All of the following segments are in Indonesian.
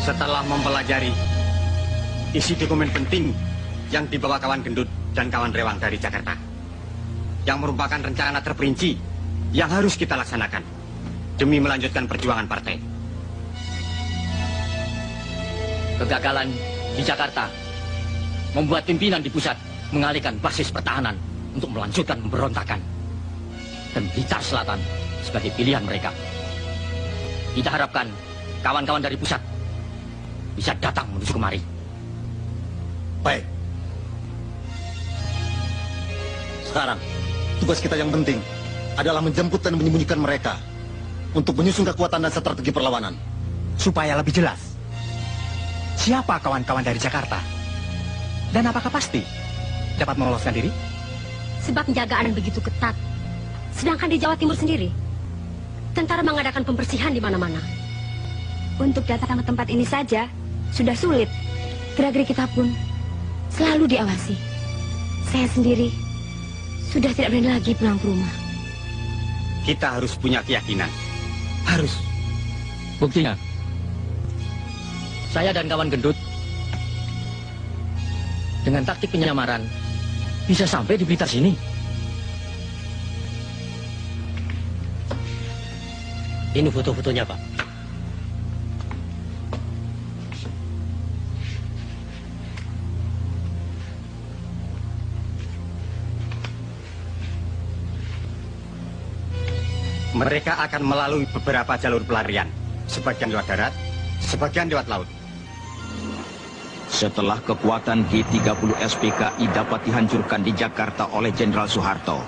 Setelah mempelajari isi dokumen penting yang dibawa kawan gendut dan kawan rewang dari Jakarta, yang merupakan rencana terperinci yang harus kita laksanakan demi melanjutkan perjuangan partai. Kegagalan di Jakarta membuat pimpinan di pusat mengalihkan basis pertahanan untuk melanjutkan pemberontakan, dan Blitar Selatan sebagai pilihan mereka. Kita harapkan kawan-kawan dari pusat bisa datang menuju kemari. Baik. Sekarang, tugas kita yang penting adalah menjemput dan menyembunyikan mereka untuk menyusun kekuatan dan strategi perlawanan. Supaya lebih jelas, siapa kawan-kawan dari Jakarta? Dan apakah pasti dapat meloloskan diri? Sebab penjagaan begitu ketat. Sedangkan di Jawa Timur sendiri, tentara mengadakan pembersihan di mana-mana. Untuk datang ke tempat ini saja sudah sulit. Gerak-gerik kita pun selalu diawasi. Saya sendiri sudah tidak berani lagi pulang ke rumah. Kita harus punya keyakinan. Harus. Buktinya, saya dan kawan gendut dengan taktik penyamaran bisa sampai di Blitar sini. Ini foto-fotonya, Pak. Mereka akan melalui beberapa jalur pelarian. Sebagian lewat darat, sebagian lewat laut. Setelah kekuatan G30 SPKI dapat dihancurkan di Jakarta oleh Jenderal Soeharto,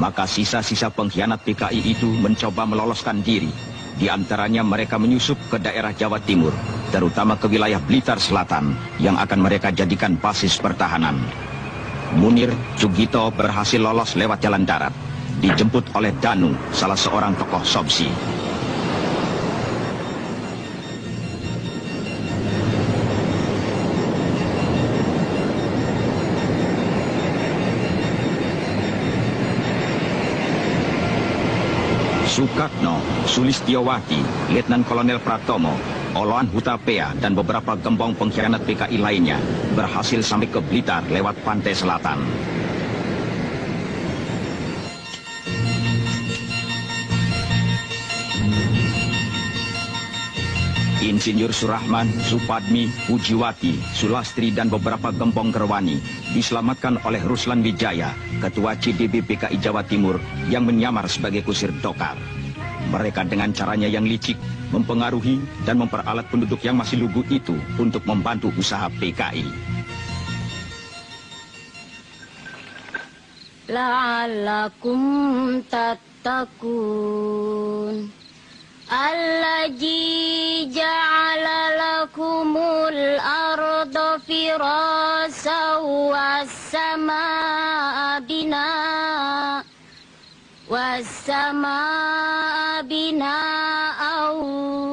maka sisa-sisa pengkhianat PKI itu mencoba meloloskan diri. Di antaranya mereka menyusup ke daerah Jawa Timur, terutama ke wilayah Blitar Selatan, yang akan mereka jadikan basis pertahanan. Munir Jugito berhasil lolos lewat jalan darat, dijemput oleh Danu, salah seorang tokoh Sobsi. Sukatno, Sulistiowati, Letnan Kolonel Pratomo, Oloan Hutapea, dan beberapa gembong pengkhianat PKI lainnya berhasil sampai ke Blitar lewat pantai selatan. Insinyur Surahman, Supadmi, Pujiwati, Sulastri, dan beberapa gembong Gerwani diselamatkan oleh Ruslan Wijaya, Ketua CDB PKI Jawa Timur yang menyamar sebagai kusir Dokar. Mereka dengan caranya yang licik mempengaruhi dan memperalat penduduk yang masih lugu itu untuk membantu usaha PKI. La'allakum tattaqun. Allazi ja'ala lakumul arda firasa was-samaa binaa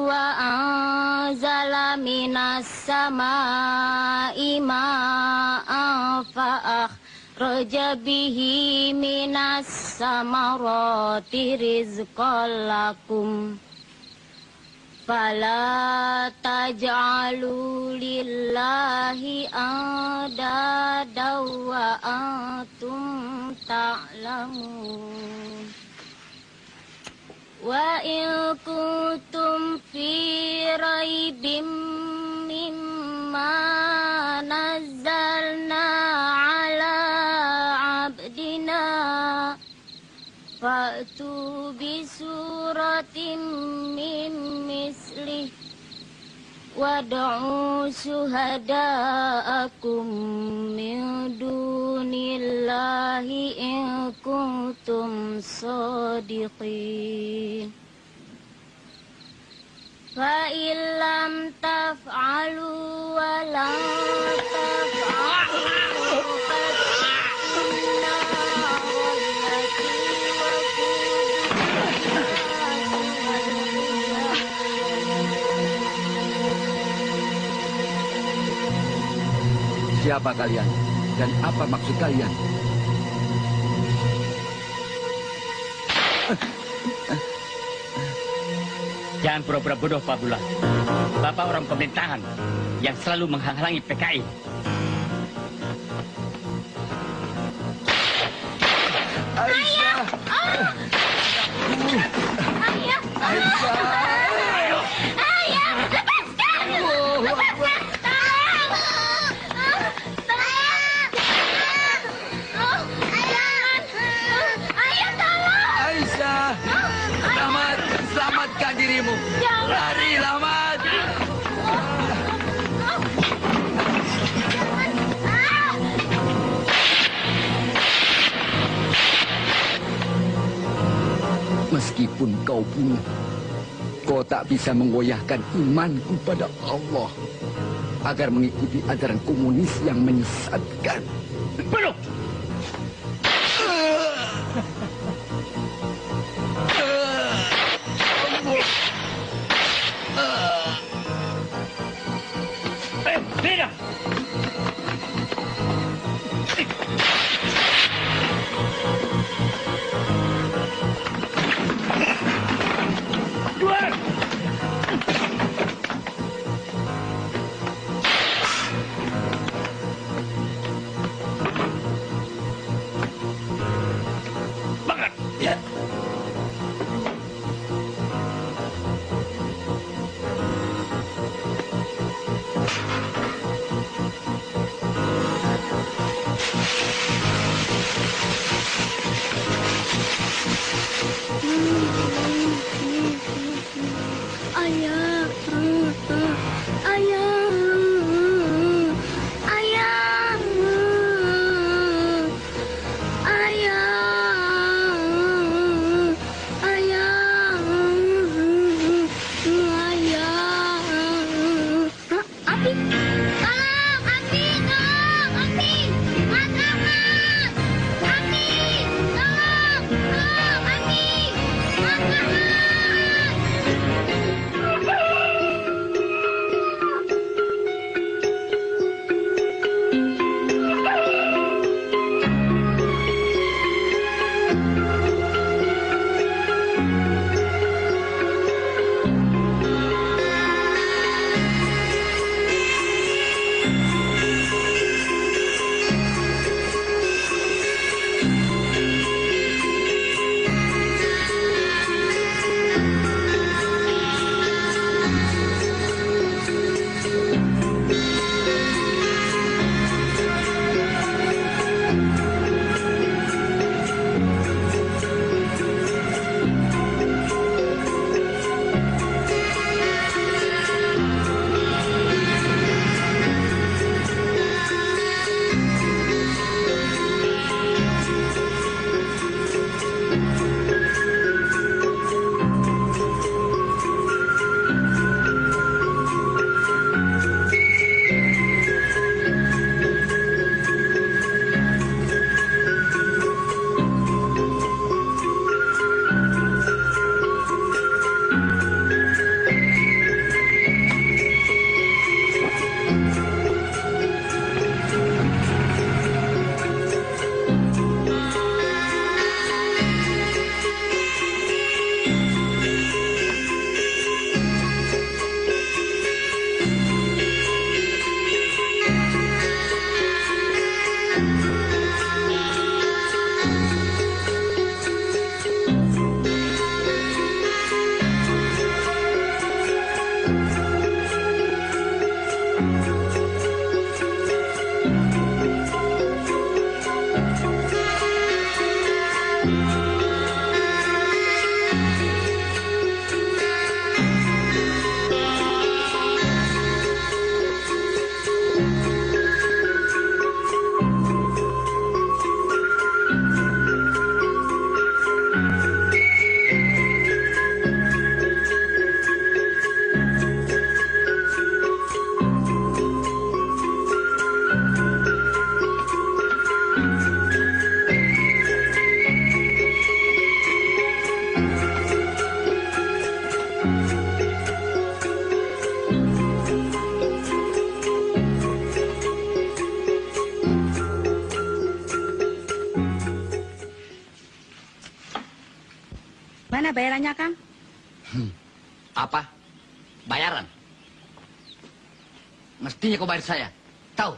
wa anzala minas samaa'i ma'an fa'akhraja bihi minas samarati rizqan lakum. Fala taj'alu lillahi andada wa antum ta'lamun. Wa in kuntum fi raibim mimma nazzalna ala abdina fa'tu bi suratin min mislih wad'u syuhada'akum min dunillahi in kuntum shadiqin. Fa illam taf'alu wa lam taf'alu Siapa kalian dan apa maksud kalian? Jangan pura-pura bodoh, Pak Bulan. Bapak orang pemerintahan yang selalu menghalangi PKI. Ayah! Ayah! Ayah! Lepaskan! Lepaskan! Ayah, tolong! Aisyah, Rahmat, selamatkan dirimu. Lari, Rahmat. Meskipun kau bunuh, kau tak bisa menggoyahkan imanku pada Allah agar mengikuti ajaran komunis yang menyesatkan. Bunuh! Tidak! Keluar! Bangat! Ya. Ayah, ayah, ayah, ayah, ayah, ayah. Abi, tolong, Abi, tolong, Abi, Mas Rahmat, Abi, tolong, Abi, Mas Rahmat. Mana bayarannya, Kang? Apa? Bayaran? Mestinya kau bayar saya. Tahu?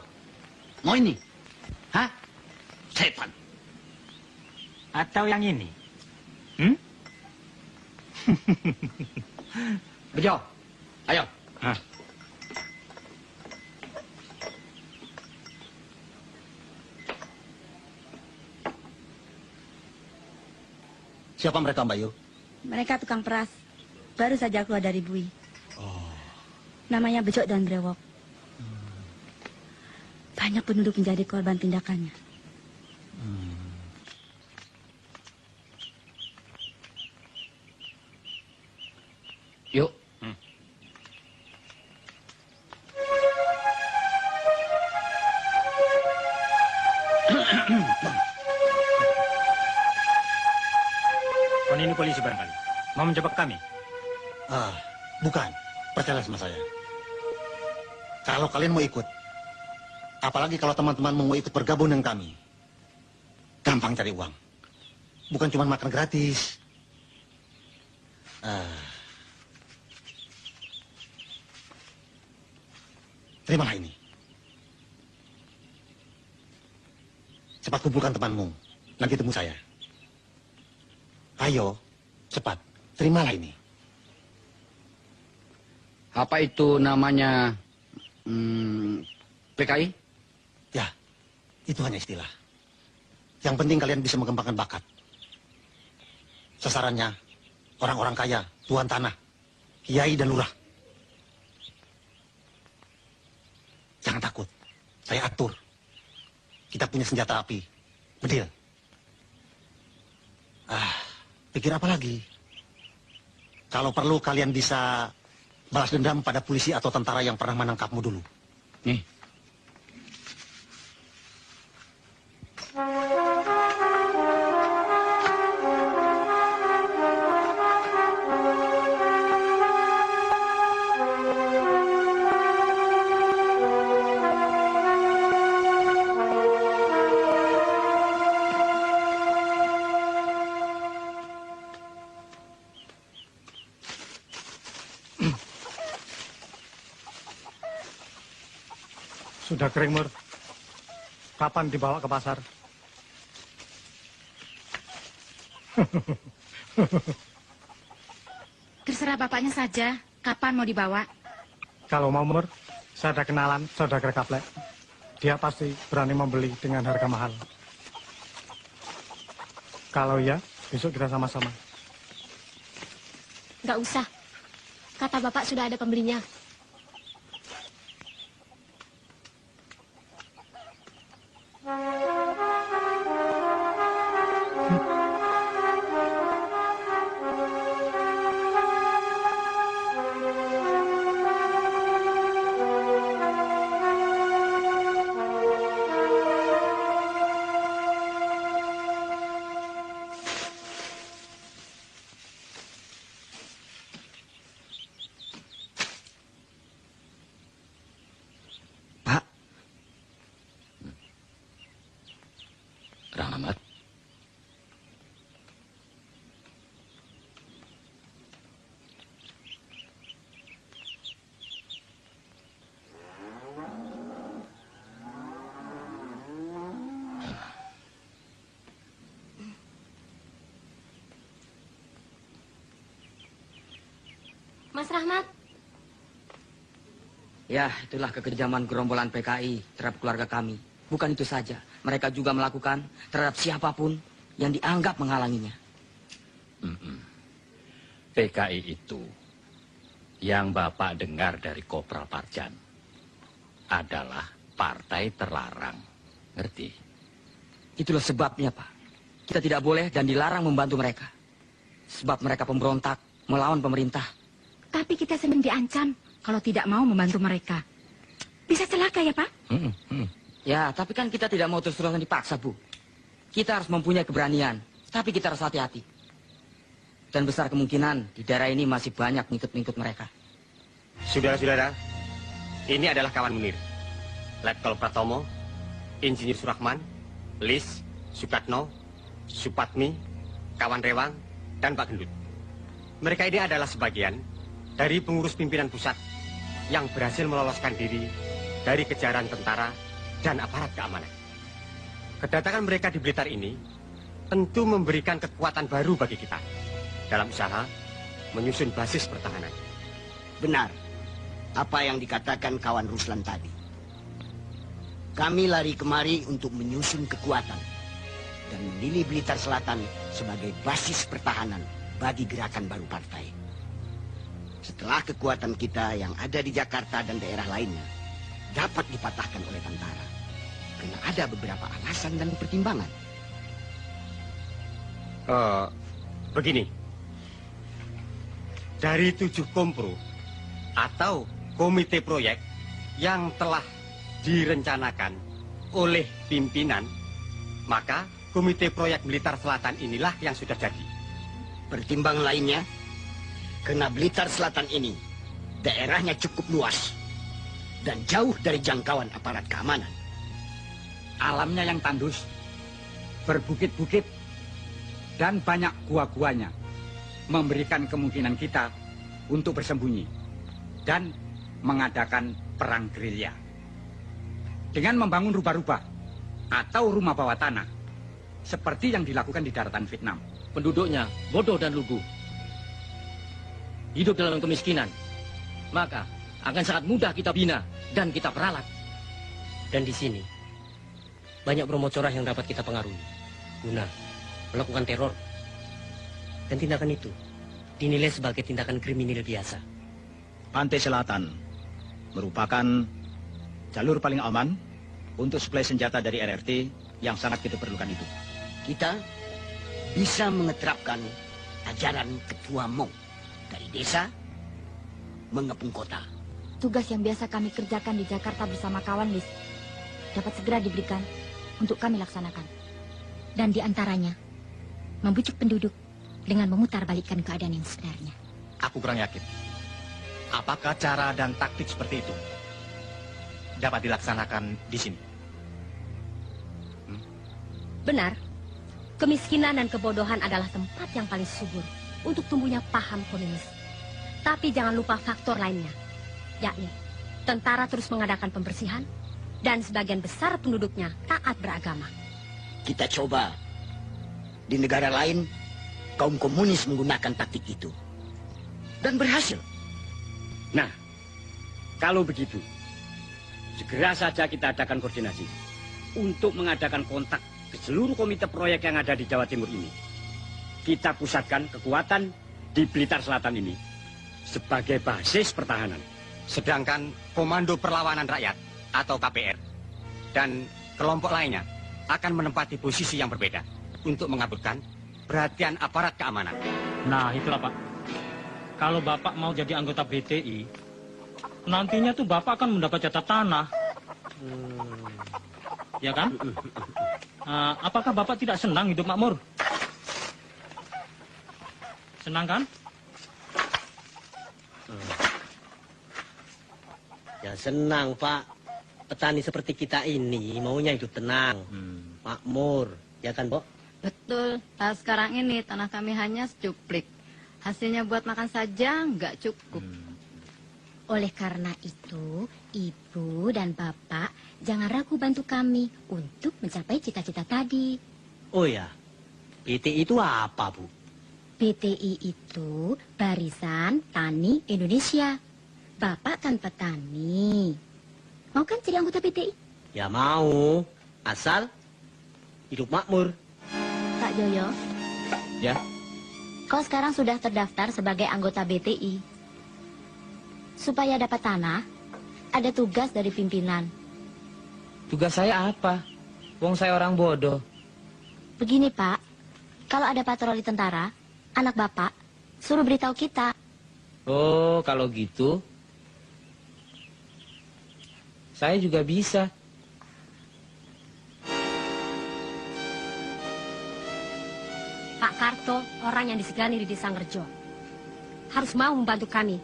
Mau ini? Hah? Setan. Atau yang ini? Bejo, ayo. Hah? Siapa mereka, Mbak Yu? Mereka tukang peras. Baru saja keluar dari bui. Namanya Becok dan Brewok. Banyak penduduk menjadi korban tindakannya. Yuk. Kon ini polisi barangkali. Mau menjebak kami? Bukan. Percaya sama saya. Kalau kalian mau ikut, apalagi kalau teman-teman mau ikut bergabung dengan kami, gampang cari uang. Bukan cuma makan gratis. Terimalah ini. Cepat kumpulkan temanmu. Nanti temu saya. Ayo, cepat. Terimalah ini. Apa itu namanya PKI? Ya, itu hanya istilah. Yang penting kalian bisa mengembangkan bakat. Sasarannya orang-orang kaya, tuan tanah, kiai dan lurah. Jangan takut, saya atur. Kita punya senjata api, bedil. Pikir apa lagi? Kalau perlu kalian bisa balas dendam pada polisi atau tentara yang pernah menangkapmu dulu. Nih. Sudah kering, Mur. Kapan dibawa ke pasar? Terserah bapaknya saja, kapan mau dibawa? Kalau mau, Mur, saya ada kenalan saudagar Kaplek. Dia pasti berani membeli dengan harga mahal. Kalau ya, besok kita sama-sama. Nggak usah. Kata bapak sudah ada pembelinya. Rahmat. Mas Rahmat. Ya, itulah kekejaman gerombolan PKI terhadap keluarga kami. Bukan itu saja, mereka juga melakukan terhadap siapapun yang dianggap menghalanginya. PKI itu yang Bapak dengar dari Kopral Parjan adalah partai terlarang. Ngerti? Itulah sebabnya, Pak. Kita tidak boleh dan dilarang membantu mereka. Sebab mereka pemberontak melawan pemerintah. Tapi kita sedang diancam kalau tidak mau membantu mereka. Bisa celaka ya, Pak? Ya, tapi kan kita tidak mau terus-terusan dipaksa, Bu. Kita harus mempunyai keberanian, tapi kita harus hati-hati. Dan besar kemungkinan di daerah ini masih banyak ngikut-ngikut mereka. Saudara-saudara, ini adalah kawan Munir. Letkol Pratomo, Insinyur Surahman, Lis, Sukatno, Supatmi, kawan Rewang, dan Pak Gendut. Mereka ini adalah sebagian dari pengurus pimpinan pusat yang berhasil meloloskan diri dari kejaran tentara dan aparat keamanan. Kedatangan mereka di Blitar ini tentu memberikan kekuatan baru bagi kita dalam usaha menyusun basis pertahanan. Benar apa yang dikatakan kawan Ruslan tadi. Kami lari kemari untuk menyusun kekuatan dan memilih Blitar Selatan sebagai basis pertahanan bagi gerakan baru partai. Setelah kekuatan kita yang ada di Jakarta dan daerah lainnya dapat dipatahkan oleh tentara, karena ada beberapa alasan dan pertimbangan. Begini, dari 7 kompro atau komite proyek yang telah direncanakan oleh pimpinan, maka komite proyek Blitar Selatan inilah yang sudah jadi. Pertimbangan lainnya, karena Blitar Selatan ini daerahnya cukup luas dan jauh dari jangkauan aparat keamanan. Alamnya yang tandus, berbukit-bukit, dan banyak gua-guanya, memberikan kemungkinan kita untuk bersembunyi dan mengadakan perang gerilya. Dengan membangun rubah-rubah atau rumah bawah tanah, seperti yang dilakukan di daratan Vietnam. Penduduknya bodoh dan lugu, hidup dalam kemiskinan, maka akan sangat mudah kita bina dan kita peralat. Dan di sini banyak bromo corah yang dapat kita pengaruhi guna melakukan teror. Dan tindakan itu dinilai sebagai tindakan kriminal biasa. Pantai Selatan merupakan jalur paling aman untuk suplai senjata dari RRT yang sangat kita perlukan itu. Kita bisa mengeterapkan ajaran Ketua Mong dari desa mengepung kota. Tugas yang biasa kami kerjakan di Jakarta bersama kawan Lis dapat segera diberikan untuk kami laksanakan. Dan diantaranya, membujuk penduduk dengan memutarbalikkan keadaan yang sebenarnya. Aku kurang yakin. Apakah cara dan taktik seperti itu dapat dilaksanakan di sini? Benar, kemiskinan dan kebodohan adalah tempat yang paling subur untuk tumbuhnya paham komunis. Tapi jangan lupa faktor lainnya, yakni tentara terus mengadakan pembersihan dan sebagian besar penduduknya taat beragama. Kita coba. Di negara lain, kaum komunis menggunakan taktik itu. Dan berhasil. Nah, kalau begitu, segera saja kita adakan koordinasi untuk mengadakan kontak ke seluruh komite proyek yang ada di Jawa Timur ini. Kita pusatkan kekuatan di Blitar Selatan ini sebagai basis pertahanan. Sedangkan Komando Perlawanan Rakyat atau KPR dan kelompok lainnya akan menempati posisi yang berbeda untuk mengaburkan perhatian aparat keamanan. Nah, itulah Pak. Kalau Bapak mau jadi anggota BTI, nantinya tuh Bapak akan mendapat jatah tanah. Ya kan? Apakah Bapak tidak senang hidup makmur? Senang kan? Ya senang, Pak. Petani seperti kita ini maunya hidup tenang, makmur, ya kan, Bo? Betul. Sekarang ini tanah kami hanya secuplik. Hasilnya buat makan saja nggak cukup. Oleh karena itu, Ibu dan Bapak jangan ragu bantu kami untuk mencapai cita-cita tadi. Oh ya, BTI itu apa, Bu? BTI itu Barisan Tani Indonesia. Bapak kan petani. Mau kan jadi anggota BTI? Ya mau, asal hidup makmur. Pak Joyo, Ya, kau sekarang sudah terdaftar sebagai anggota BTI. Supaya dapat tanah, ada tugas dari pimpinan. Tugas saya apa? Wong saya orang bodoh. Begini Pak, kalau ada patroli tentara, anak Bapak suruh beritahu kita. Oh, kalau gitu, saya juga bisa. Pak Karto, orang yang disegani di Desa Ngerjo, harus mau membantu kami.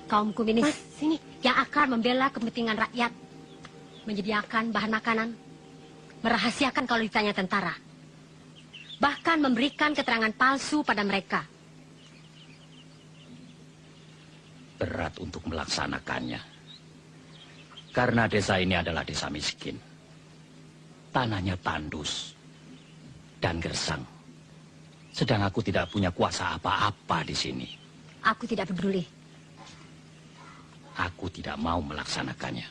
Kaum komunis sini yang akan membela kepentingan rakyat, menyediakan bahan makanan, merahasiakan kalau ditanya tentara, bahkan memberikan keterangan palsu pada mereka. Berat untuk melaksanakannya. Karena desa ini adalah desa miskin. Tanahnya tandus dan gersang. Sedang aku tidak punya kuasa apa-apa di sini. Aku tidak peduli. Aku tidak mau melaksanakannya.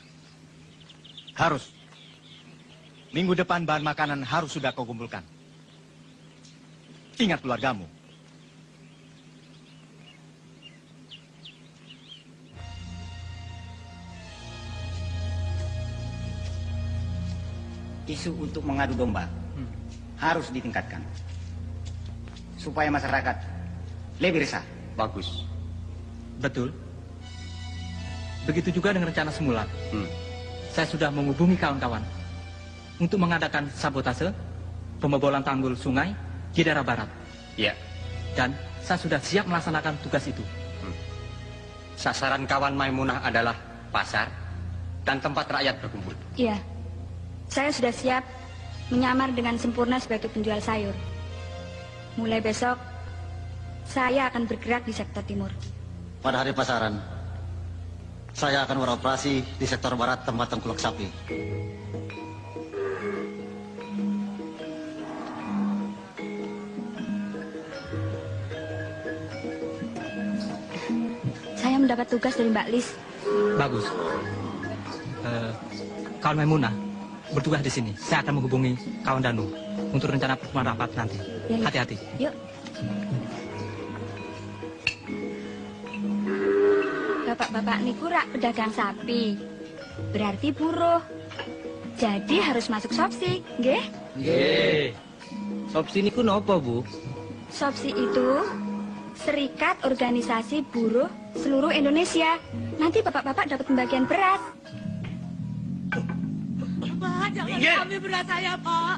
Harus. Minggu depan bahan makanan harus sudah kau kumpulkan. Ingat keluargamu. Isu untuk mengadu domba harus ditingkatkan supaya masyarakat lebih resah. Bagus. Betul. Begitu juga dengan rencana semula. Saya sudah menghubungi kawan-kawan untuk mengadakan sabotase pembobolan tanggul sungai di daerah barat. Ya. Dan saya sudah siap melaksanakan tugas itu. Sasaran kawan Maimunah adalah pasar dan tempat rakyat berkumpul. Iya. Saya sudah siap menyamar dengan sempurna sebagai penjual sayur. Mulai besok, saya akan bergerak di sektor timur. Pada hari pasaran, saya akan beroperasi di sektor barat tempat tengkulak sapi. Saya mendapat tugas dari Mbak Lis. Bagus. Kawan Maimunah bertugas di sini. Saya akan menghubungi kawan Danu untuk rencana pertemuan rapat nanti. Ya, ya. Hati-hati. Yuk. Bapak-bapak niku rak pedagang sapi. Berarti buruh. Jadi harus masuk Sopsi, nggih? Nggih. Sopsi niku napa, Bu? Sopsi itu Serikat Organisasi Buruh Seluruh Indonesia. Nanti bapak-bapak dapat pembagian beras. Pak, jangan ambil beras saya, Pak.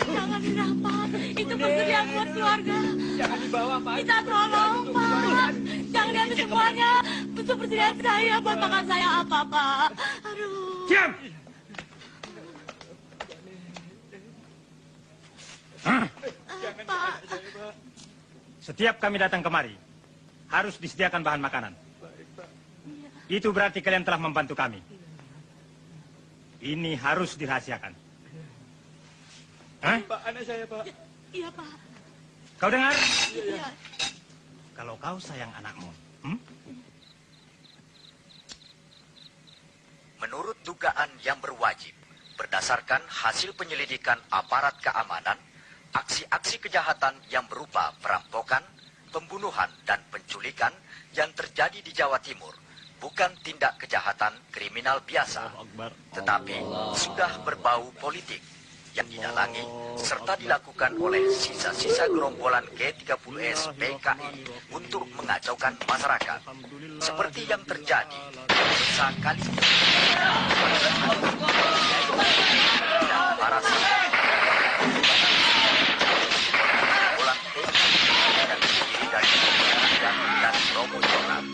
Jangan dirampas. Itu persediaan buat keluarga. Jangan dibawa, Pak. Minta tolong, Pak. Jangan diambil semuanya. Untuk persediaan saya, buat makan saya apa, Pak. Aduh. Diam! Pak. Setiap kami datang kemari, harus disediakan bahan makanan. Itu berarti kalian telah membantu kami. Ini harus dirahasiakan. Hah? Pak, anak saya, Pak. Iya, Pak. Kau dengar? Iya. Kalau kau sayang anakmu, Menurut dugaan yang berwajib, berdasarkan hasil penyelidikan aparat keamanan, aksi-aksi kejahatan yang berupa perampokan, pembunuhan, dan penculikan yang terjadi di Jawa Timur bukan tindak kejahatan kriminal biasa, tetapi sudah berbau politik yang didalangi serta dilakukan oleh sisa-sisa gerombolan G30S PKI untuk mengacaukan masyarakat, seperti yang terjadi di desa Kali dan para gerombolan PKI yang terdiri dari dan Romo Jonan.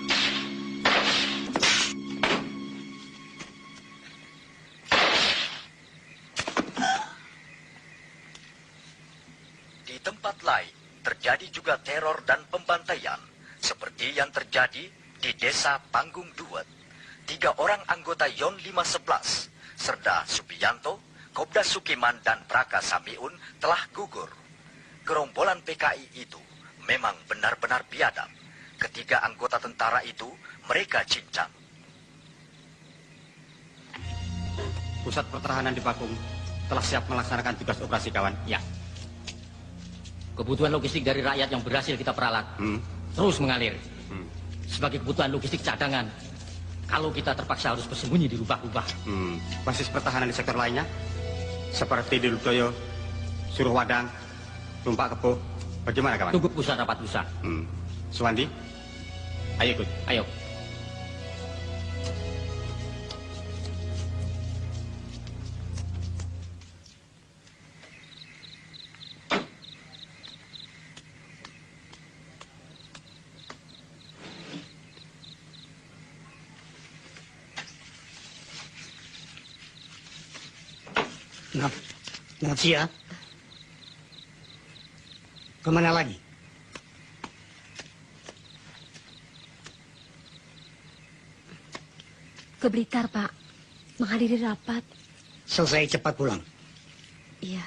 Di tempat lain, terjadi juga teror dan pembantaian, seperti yang terjadi di desa Panggung Duet. 3 orang anggota Yon 511, Serda Subianto, Kobda Sukiman, dan Praka Samiun telah gugur. Gerombolan PKI itu memang benar-benar biadab. Ketiga anggota tentara itu, mereka cincang. Pusat pertahanan di Pakung telah siap melaksanakan tugas operasi kawan. Ya. Kebutuhan logistik dari rakyat yang berhasil kita peralat terus mengalir. Sebagai kebutuhan logistik cadangan, kalau kita terpaksa harus bersembunyi di rubah-rubah. Basis pertahanan di sektor lainnya, seperti di Lutoyo, Suruhwadang, Tumpak Kepuh, bagaimana kawan? Tunggu pusat rapat pusat. Suwandi, ayo ikut. Ayo. Nadia, kemana lagi? Ke Blitar, Pak. Menghadiri rapat. Selesai cepat pulang. Iya.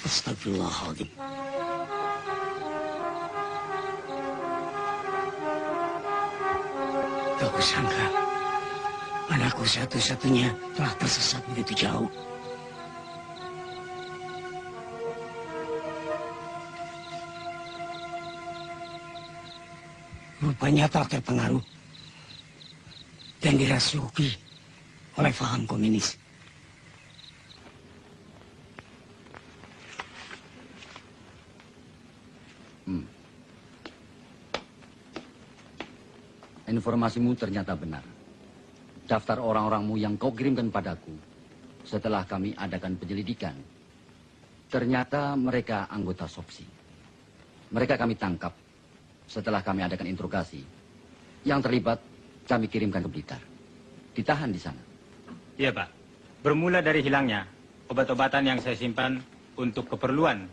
Astagfirullahaladzim. Tak kusangka anakku satu-satunya telah tersesat begitu jauh. Rupanya telah terpengaruh dan dirasuki oleh paham komunis. Informasimu ternyata benar. Daftar orang-orangmu yang kau kirimkan padaku setelah kami adakan penyelidikan, ternyata mereka anggota SOPSI. Mereka kami tangkap setelah kami adakan interogasi. Yang terlibat kami kirimkan ke Blitar. Ditahan di sana. Iya, Pak. Bermula dari hilangnya obat-obatan yang saya simpan untuk keperluan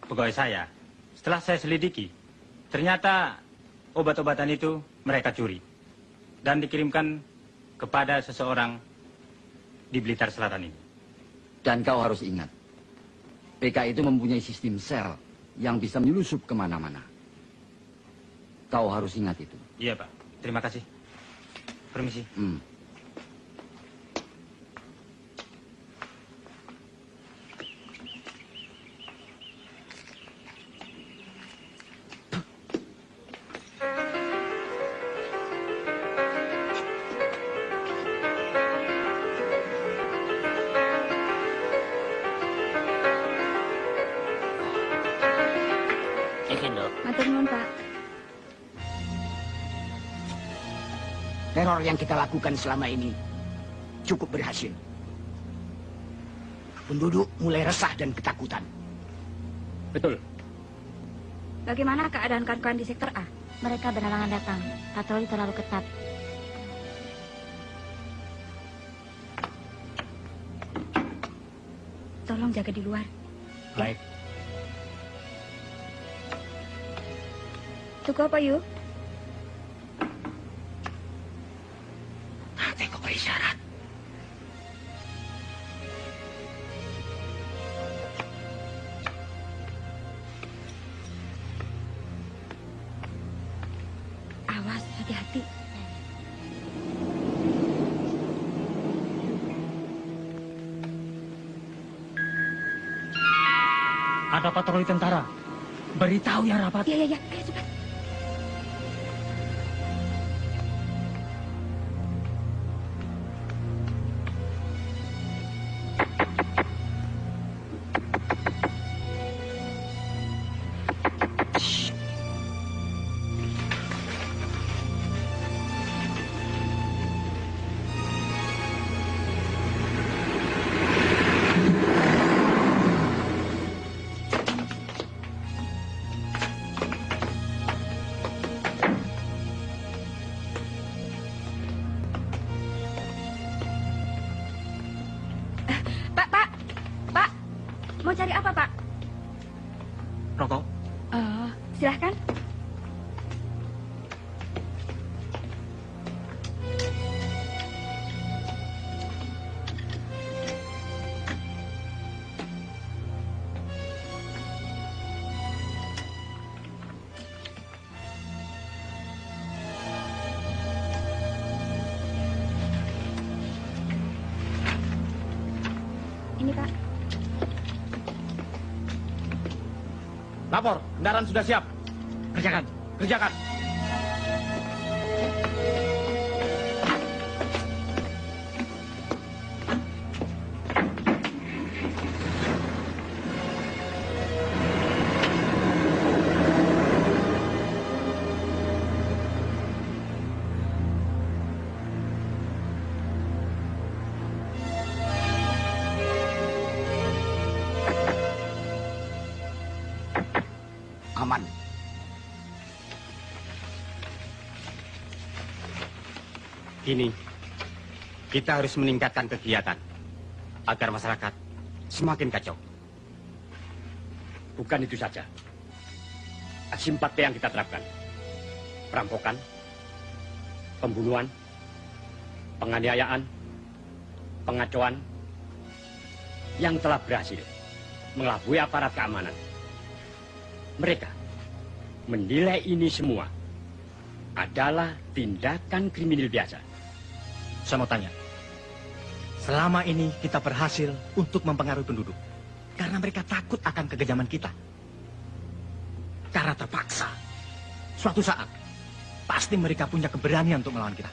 pegawai saya. Setelah saya selidiki, ternyata obat-obatan itu mereka curi dan dikirimkan kepada seseorang di Blitar Selatan ini. Dan kau harus ingat, PK itu mempunyai sistem sel yang bisa menyusup kemana-mana. Kau harus ingat itu. Iya, Pak. Terima kasih. Permisi. Matur nuwun, Pak. Teror yang kita lakukan selama ini cukup berhasil. Penduduk mulai resah dan ketakutan. Betul. Bagaimana keadaan kawan-kawan di sektor A? Mereka berhalangan datang. Patroli terlalu ketat. Tolong jaga di luar. Baik. Tuku apa, yuk? Tengok isyarat. Awas, hati-hati. Ada patroli tentara. Beritahu ya rapat. Iya. Ayo cepat. Mau cari apa, Pak? Rokok. Silahkan. Ini, Pak. Lapor, kendaraan sudah siap. Kerjakan, kerjakan. aman. Kini, kita harus meningkatkan kegiatan agar masyarakat semakin kacau. Bukan itu saja. Aksi 4P yang kita terapkan. Perampokan, pembunuhan, penganiayaan, pengacauan yang telah berhasil mengelabui aparat keamanan. Mereka menilai ini semua adalah tindakan kriminal biasa. Saya mau tanya, selama ini kita berhasil untuk mempengaruhi penduduk karena mereka takut akan kekejaman kita. Karena terpaksa, suatu saat pasti mereka punya keberanian untuk melawan kita.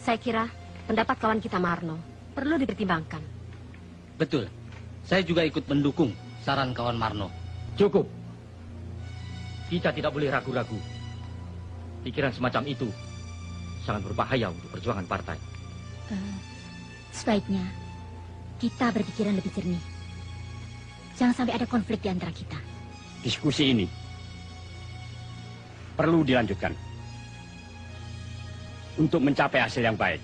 Saya kira pendapat kawan kita Marno perlu dipertimbangkan. Betul. Saya juga ikut mendukung saran kawan Marno. Cukup. Kita tidak boleh ragu-ragu. Pikiran semacam itu sangat berbahaya untuk perjuangan partai. Sebaiknya kita berpikiran lebih jernih. Jangan sampai ada konflik di antara kita. Diskusi ini perlu dilanjutkan untuk mencapai hasil yang baik.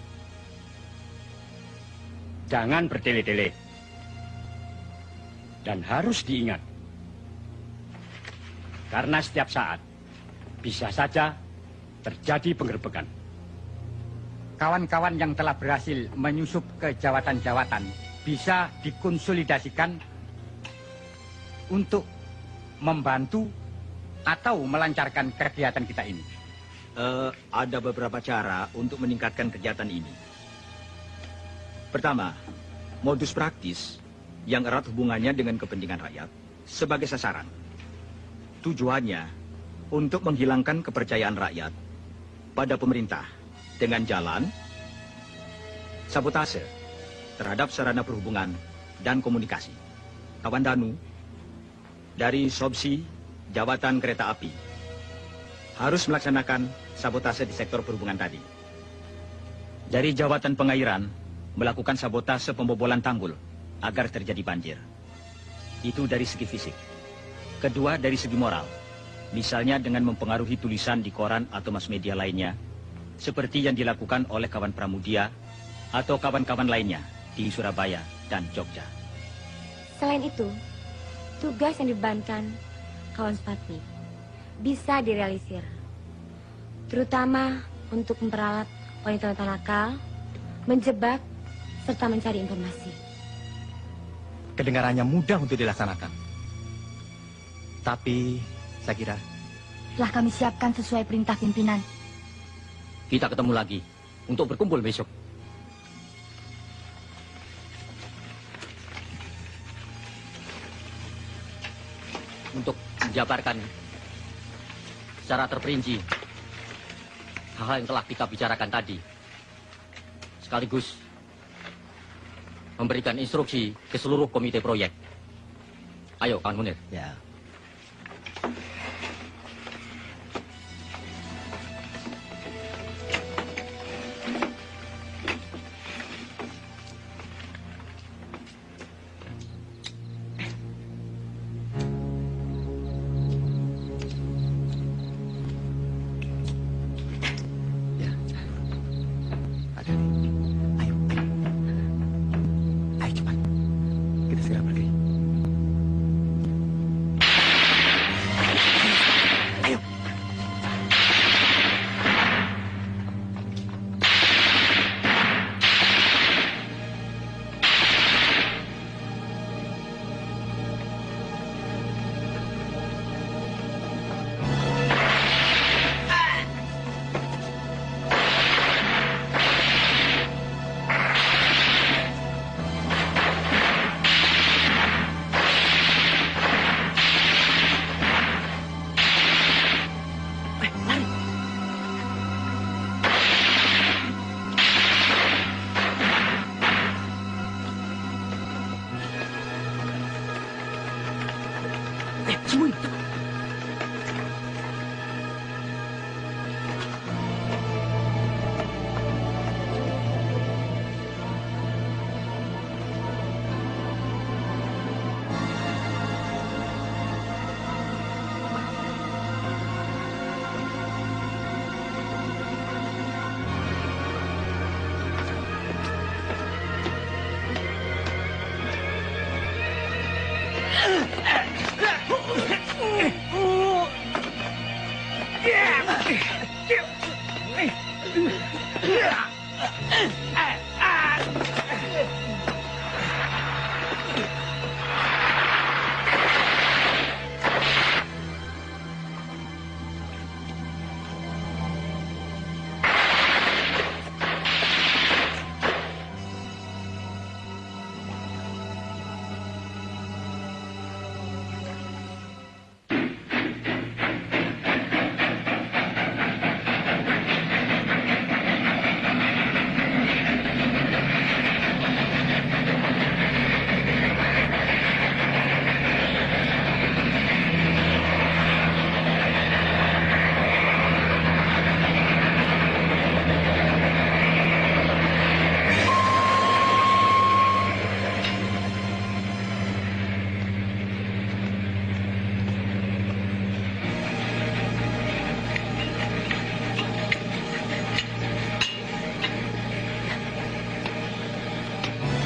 Jangan bertele-tele. Dan harus diingat, karena setiap saat bisa saja terjadi penggerbekan. Kawan-kawan yang telah berhasil menyusup ke jawatan-jawatan bisa dikonsolidasikan untuk membantu atau melancarkan kegiatan kita ini. Ada beberapa cara untuk meningkatkan kegiatan ini. Pertama, modus praktis yang erat hubungannya dengan kepentingan rakyat sebagai sasaran. Tujuannya untuk menghilangkan kepercayaan rakyat pada pemerintah dengan jalan sabotase terhadap sarana perhubungan dan komunikasi. Kawan Danu dari Sobsi Jawatan Kereta Api harus melaksanakan sabotase di sektor perhubungan tadi. Dari Jawatan Pengairan melakukan sabotase pembobolan tanggul agar terjadi banjir. Itu dari segi fisik. Kedua, dari segi moral. Misalnya dengan mempengaruhi tulisan di koran atau mass media lainnya, seperti yang dilakukan oleh kawan Pramudia atau kawan-kawan lainnya di Surabaya dan Jogja. Selain itu, tugas yang dibebankan kawan Spatnik bisa direalisir. Terutama untuk memperalat wanita-wanita nakal, menjebak, serta mencari informasi. Kedengarannya mudah untuk dilaksanakan. Tapi, saya kira Telah kami siapkan sesuai perintah pimpinan. Kita ketemu lagi untuk berkumpul besok. Untuk menjabarkan secara terperinci hal-hal yang telah kita bicarakan tadi. Sekaligus memberikan instruksi ke seluruh komite proyek. Ayo, kawan Munir. Ya.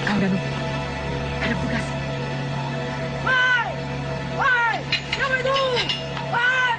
Kang Danu, ada tugas. Woi! Woi! Siapa itu? Woi!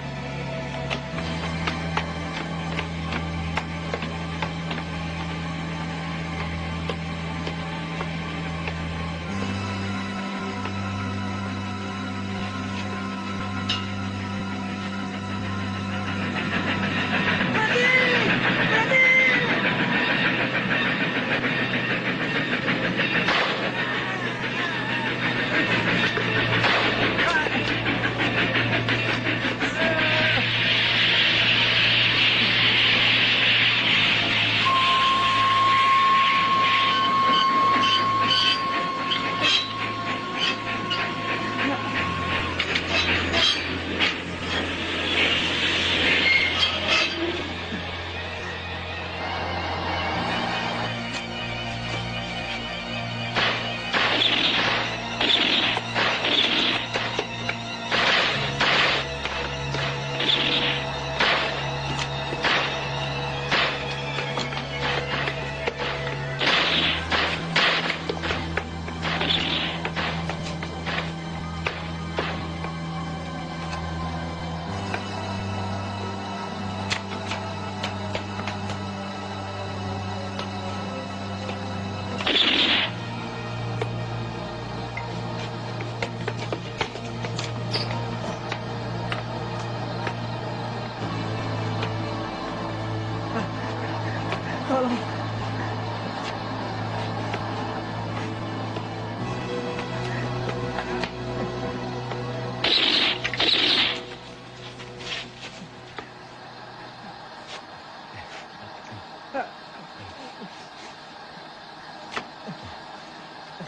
Tolong.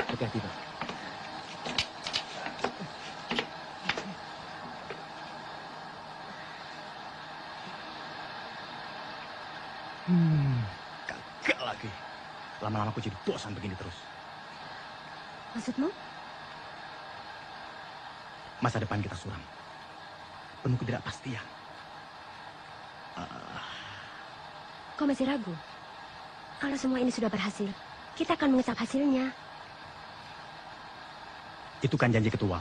Hati-hati, Pak. Gagal lagi. Lama-lama aku jadi bosan begini terus. Maksudmu? Masa depan kita suram. Penuh ketidakpastian. Kau masih ragu? Kalau semua ini sudah berhasil, kita akan mengecap hasilnya. Itu kan janji ketua.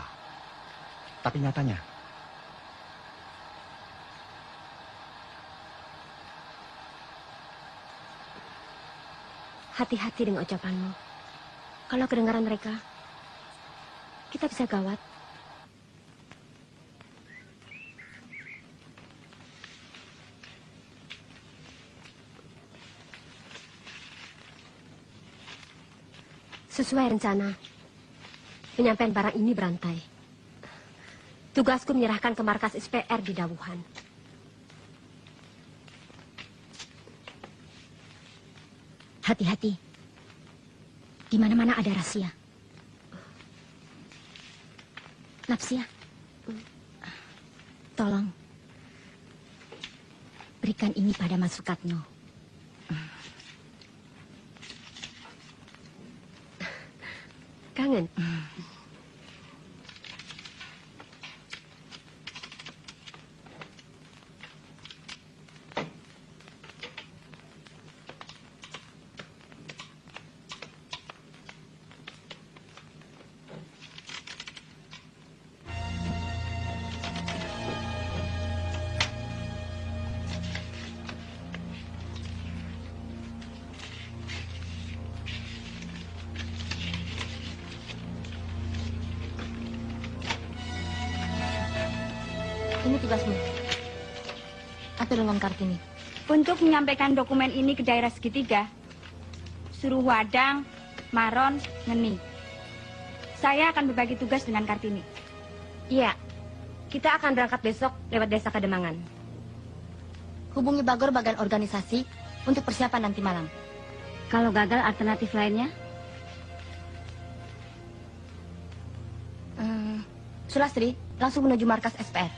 Tapi nyatanya, hati-hati dengan ucapanmu. Kalau kedengaran mereka, kita bisa gawat. Sesuai rencana, penyampaian barang ini berantai. Tugasku menyerahkan ke markas SPR di Dawuhan. Hati-hati. Di mana-mana ada rahasia. Napsia, tolong berikan ini pada Mas Sukatno. Kangen? Ini tugasmu. Atur dengan Kartini. Untuk menyampaikan dokumen ini ke daerah segitiga, suruh Wadang, Maron, Ngeni. Saya akan berbagi tugas dengan Kartini. Iya, kita akan berangkat besok lewat desa Kademangan. Hubungi Bagor bagian organisasi untuk persiapan nanti malam. Kalau gagal, alternatif lainnya? Sulastri, langsung menuju markas SPR.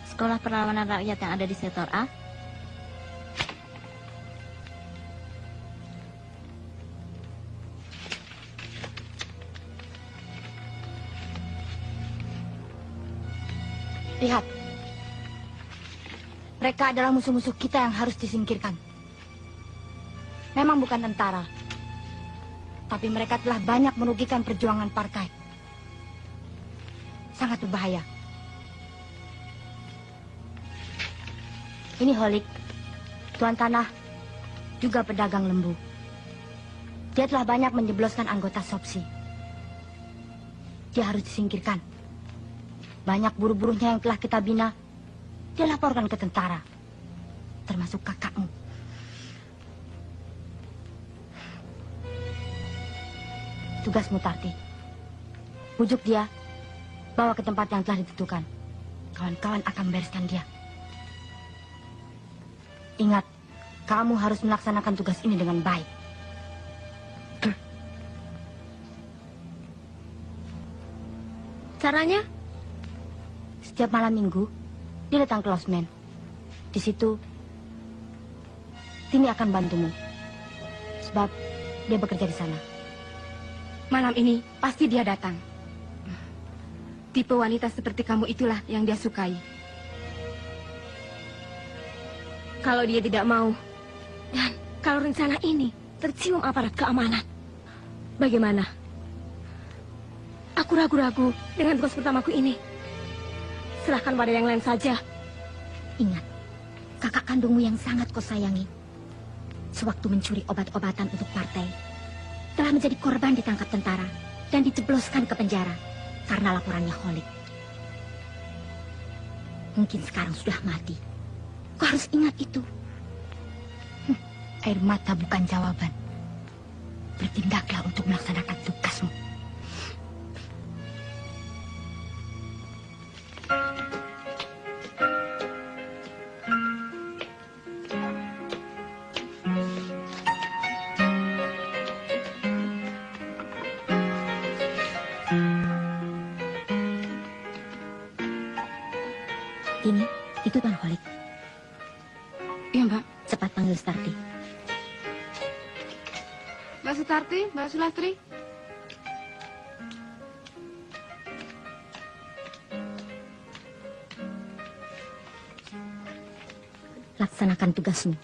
Sekolah Perlawanan Rakyat yang ada di sektor A. Lihat. Mereka adalah musuh-musuh kita yang harus disingkirkan. Memang bukan tentara. Tapi mereka telah banyak merugikan perjuangan partai. Sangat berbahaya. Ini Holik, tuan tanah, juga pedagang lembu. Dia telah banyak menjebloskan anggota Sopsi. Dia harus disingkirkan. Banyak buruh-buruhnya yang telah kita bina, dia laporkan ke tentara, termasuk kakakmu. Tugasmu, Tarti. Bujuk dia, bawa ke tempat yang telah ditentukan. Kawan-kawan akan membereskan dia. Ingat, kamu harus melaksanakan tugas ini dengan baik. Caranya? Setiap malam minggu, dia datang ke losmen. Di situ, Tini akan bantumu. Sebab dia bekerja di sana. Malam ini pasti dia datang. Tipe wanita seperti kamu itulah yang dia sukai. Kalau dia tidak mau, dan kalau rencana ini tercium aparat keamanan, bagaimana? Aku ragu-ragu dengan tugas pertamaku ini. Serahkan pada yang lain saja. Ingat, kakak kandungmu yang sangat kau sayangi, sewaktu mencuri obat-obatan untuk partai, telah menjadi korban ditangkap tentara dan dijebloskan ke penjara karena laporannya Holik. Mungkin sekarang sudah mati. Kau harus ingat itu. Air mata bukan jawaban. Bertindaklah untuk melaksanakan tugasmu. Ini, itu Tuan Holik. Iya, Mbak. Cepat panggil Starti. Mbak Sutarti, Mbak Sulastri. Laksanakan tugasmu.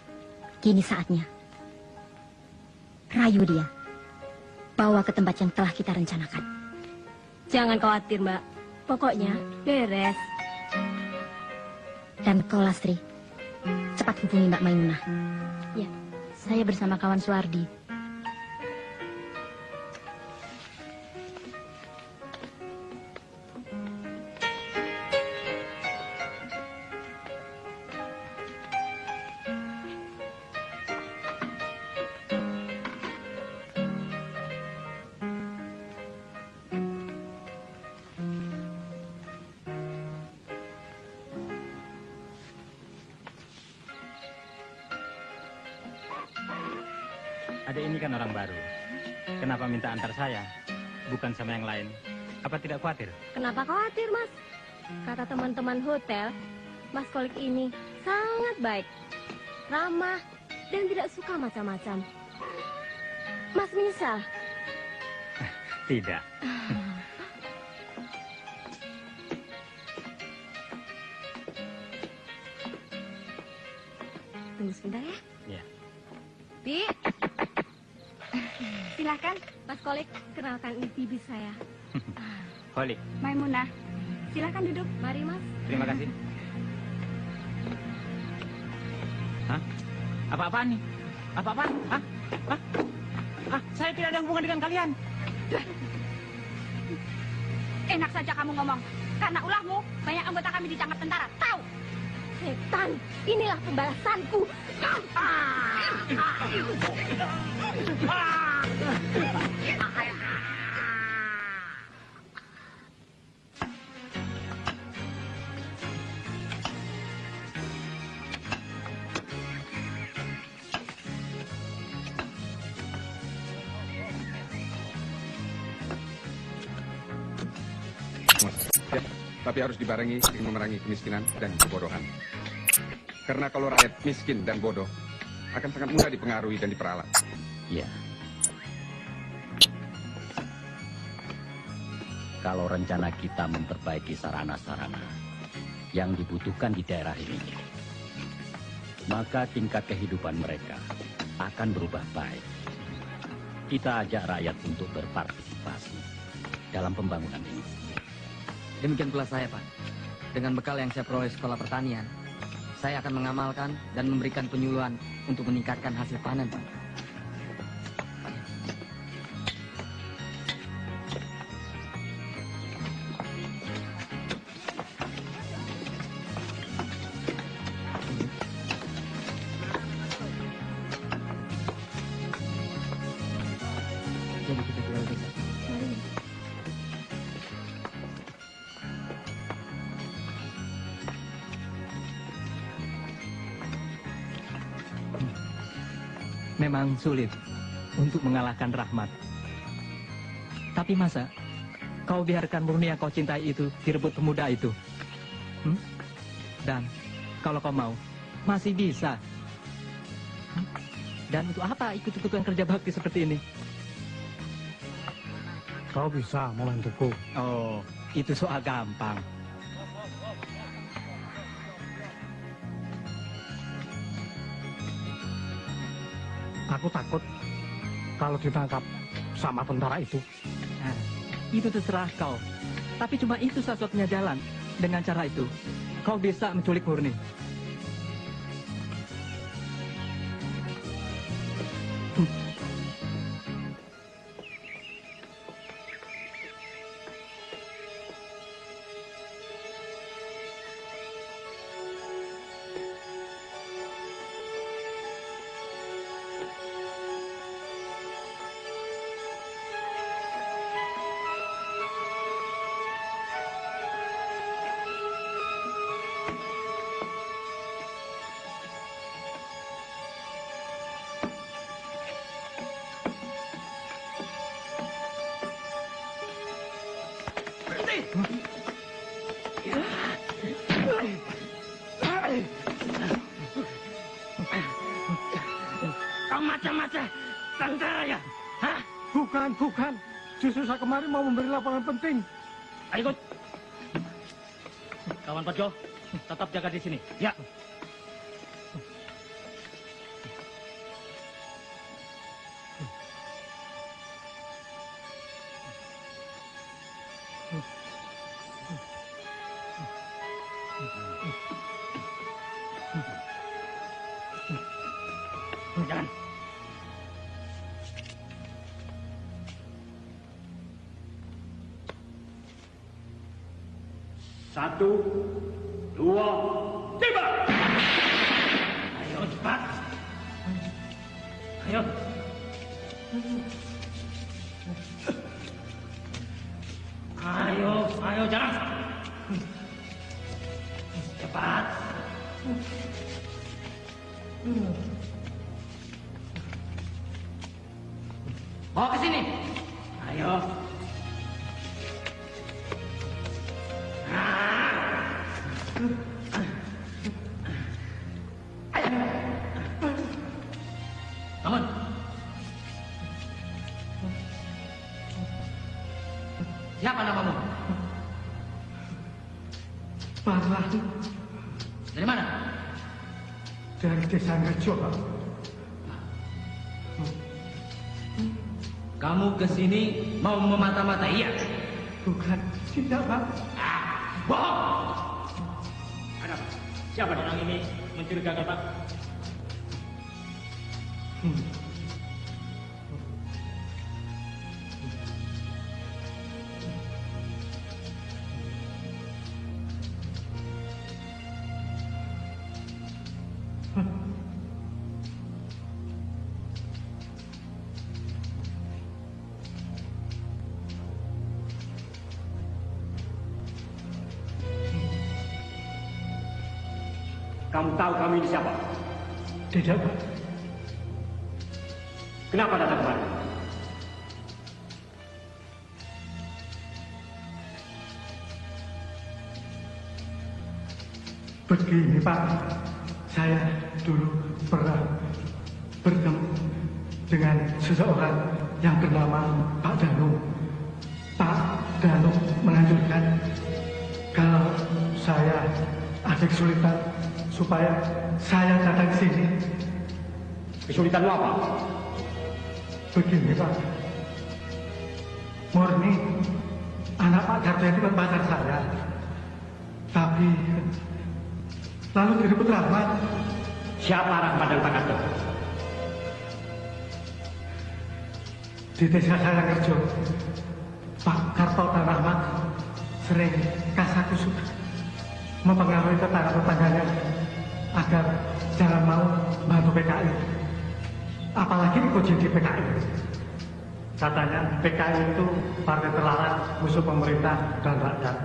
Kini saatnya. Rayu dia. Bawa ke tempat yang telah kita rencanakan. Jangan khawatir, Mbak. Pokoknya beres. Dan kau, Lastri, cepat hubungi Mbak Maimunah. Ya. Saya bersama kawan Suwardi. Adek ini kan orang baru. Kenapa minta antar saya? Bukan sama yang lain. Apa tidak khawatir? Kenapa khawatir, Mas? Kata teman-teman hotel, Mas Kolik ini sangat baik, ramah, dan tidak suka macam-macam. Mas menyesal? Tidak. Tunggu sebentar ya. Ya. Bi, silakan Mas Kolik, kenalkan ini bibi saya. Holik. Maimunah, silakan duduk. Mari, Mas. Terima kasih. Hah? Apa-apaan nih? Apa-apaan? Hah? Hah? Hah? Saya tidak ada hubungan dengan kalian. Enak saja kamu ngomong. Karena ulahmu, banyak anggota kami ditangkap tentara. Tahu? Setan, inilah pembalasanku. Tapi harus dibarengi dengan memerangi kemiskinan dan kebodohan. Karena kalau rakyat miskin dan bodoh, akan sangat mudah dipengaruhi dan diperalat. Iya. Kalau rencana kita memperbaiki sarana-sarana yang dibutuhkan di daerah ini, maka tingkat kehidupan mereka akan berubah baik. Kita ajak rakyat untuk berpartisipasi dalam pembangunan ini. Demikian pula saya, Pak. Dengan bekal yang saya peroleh sekolah pertanian, saya akan mengamalkan dan memberikan penyuluhan untuk meningkatkan hasil panen, Pak. Jadi kita jual besok. Memang sulit untuk mengalahkan Rahmat. Tapi masa kau biarkan murni yang kau cintai itu direbut pemuda itu? Dan kalau kau mau, masih bisa. Dan untuk apa ikut-ikutan kerja bakti seperti ini? Kau bisa membantuku. Oh, itu soal gampang. Aku takut kalau ditangkap sama tentara itu. Nah, itu terserah kau. Tapi cuma itu satu-satunya jalan. Dengan cara itu, kau bisa menculik Murni. Kau macam-macam tentara ya? Hah? Bukan. Justru saya kemarin mau memberi laporan penting. Ayo ikut. Kawan Pajo, tetap jaga di sini. Ya. Jangan. Satu, dua, tiba! Ayo cepat. Ayo. Ayo jalan. Cepat. Bawa ke sini. Ayo. Bangun. Siapa namamu? Parlah. Dari mana? Dari desa Ngerjo, Pak. Kamu ke sini mau memata-mata, iya? Bukan, tidak, Pak. Bohong! Ada apa? Siapa orang ini mencurigakan, Pak? Kamu tahu kami ini siapa? Tidak, Pak. Kenapa datang kemari? Begini, Pak. Saya dulu pernah bertemu dengan seseorang yang bernama Pak Danu. Pak Danu menganjurkan kalau saya ada kesulitan supaya saya datang ke sini. Kesulitan apa? Begini, Pak. Murni, anak Pak Karto itu kan pacar saya. Tapi lalu direbut Rahmat. Siapa Rahmat dan Pak Karto? Di desa saya kerja, Pak Karto dan Rahmat sering kasakusuk mempengaruhi tetangga-tetangganya agar jangan mau bantu PKI. Apalagi ikut di PKI. Katanya PKI itu partai terlarang, musuh pemerintah dan rakyat.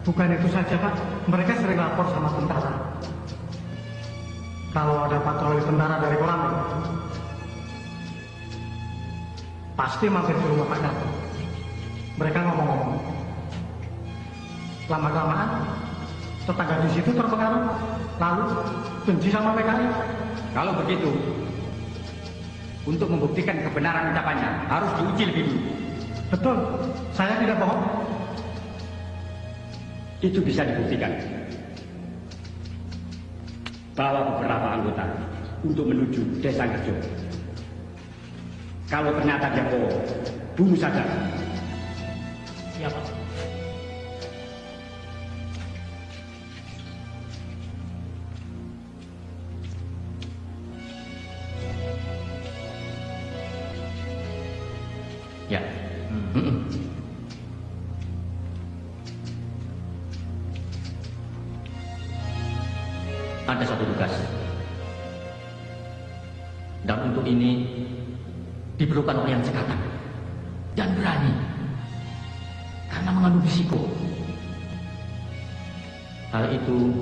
Bukan itu saja, Pak. Mereka sering lapor sama tentara. Kalau ada patroli tentara dari kolam, pasti mampir ke rumah Pak Karto. Mereka ngomong-ngomong. Lama-kelamaan, tetangga di situ terpengaruh, lalu benci sama PKI. Kalau begitu, untuk membuktikan kebenaran ucapannya, harus diuji lebih dulu. Betul, saya tidak bohong. Itu bisa dibuktikan. Bawa beberapa anggota untuk menuju desa Kerjo. Kalau ternyata dia bohong, bunuh saja. Siapa? Ya. Ada satu tugas. Dan untuk ini diperlukan orang yang cekatan dan berani. Karena mengandung risiko. Hal itu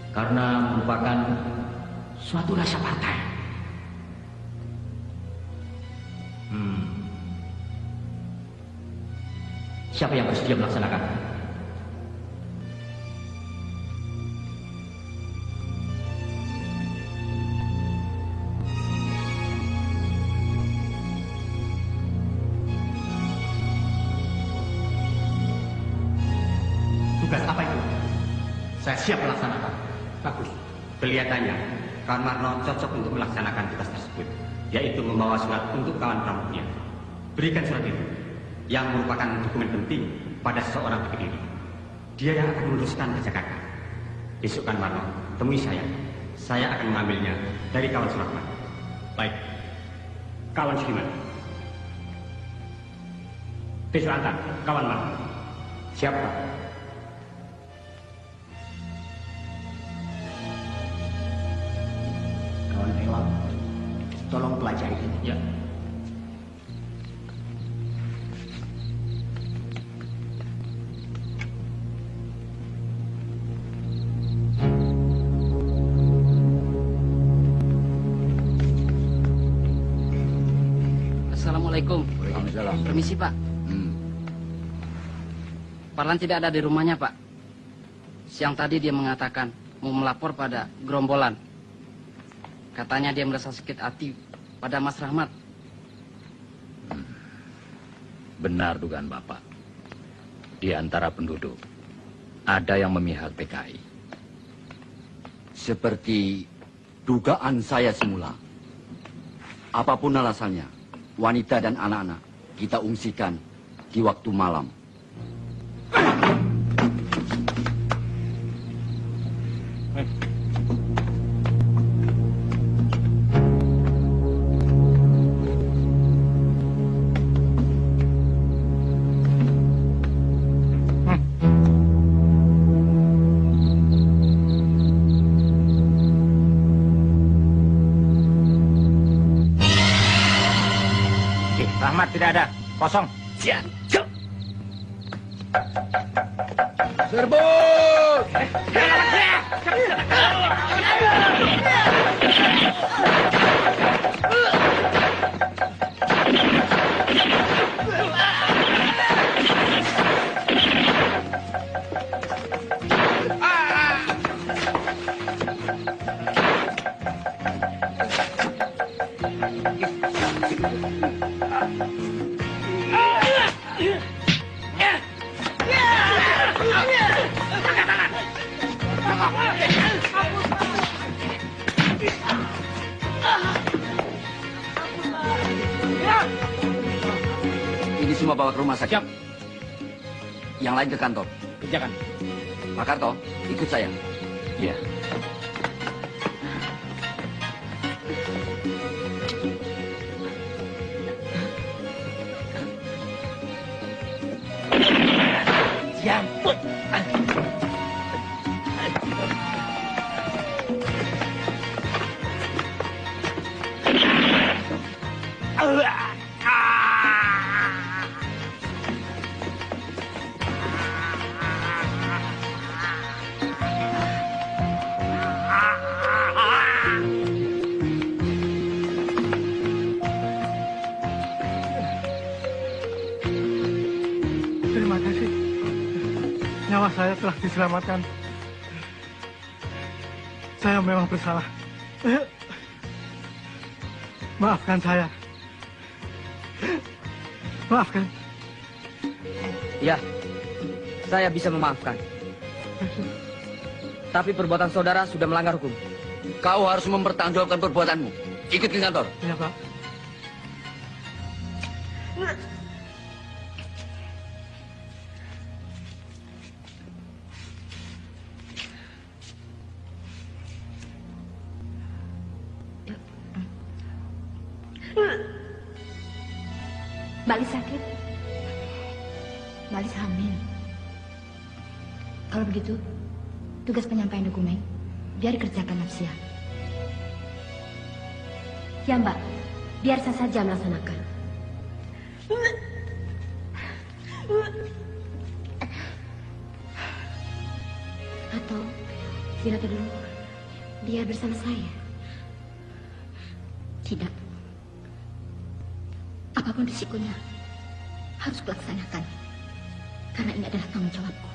karena merupakan suatu rasa partai. Siapa yang bersedia melaksanakan? Tugas apa itu? Saya siap melaksanakan. Bagus. Kelihatannya kawan Marno cocok untuk melaksanakan tugas tersebut, yaitu membawa surat untuk kawan pramudia. Berikan surat itu, yang merupakan dokumen penting pada seseorang di Kediri. Dia yang akan meneruskan ke Jakarta. Besok kan Marno, temui saya. Saya akan mengambilnya dari kawan Suratman. Baik. Kawan Sudiman. Besok antar kawan Marno. Siapa? Kawan Rewang, tolong pelajari ini. Ya. Assalamualaikum. Waalaikumsalam. Permisi, Pak. Parlan tidak ada di rumahnya, Pak. Siang tadi dia mengatakan mau melapor pada gerombolan. Katanya dia merasa sakit hati pada Mas Rahmat. Benar dugaan Bapak. Di antara penduduk, ada yang memihak PKI. Seperti dugaan saya semula. Apapun alasannya, wanita dan anak-anak kita ungsikan di waktu malam. Rahmat tidak ada, kosong. Siap. Serbu! Ini semua bawa ke rumah sakit. Siap. Yang lain ke kantor. Kerjakan. Pak Karto, ikut saya. Iya. Jambut. Terima kasih. Nyawa saya telah diselamatkan. Saya memang bersalah. Maafkan saya. Maafkan. Ya, saya bisa memaafkan. Tapi perbuatan saudara sudah melanggar hukum. Kau harus mempertanggungjawabkan perbuatanmu. Ikut ke kantor. Ya, Pak. Mbak Lis sakit. Mbak Lis hamil. Kalau begitu, tugas penyampaian dokumen biar dikerjakan Nafsia. Ya Mbak, biar saya saja melaksanakan. Atau Zina dulu biar bersama saya. Tidak. Apapun risikonya, harus kulaksanakan. Karena ini adalah tanggung jawabku.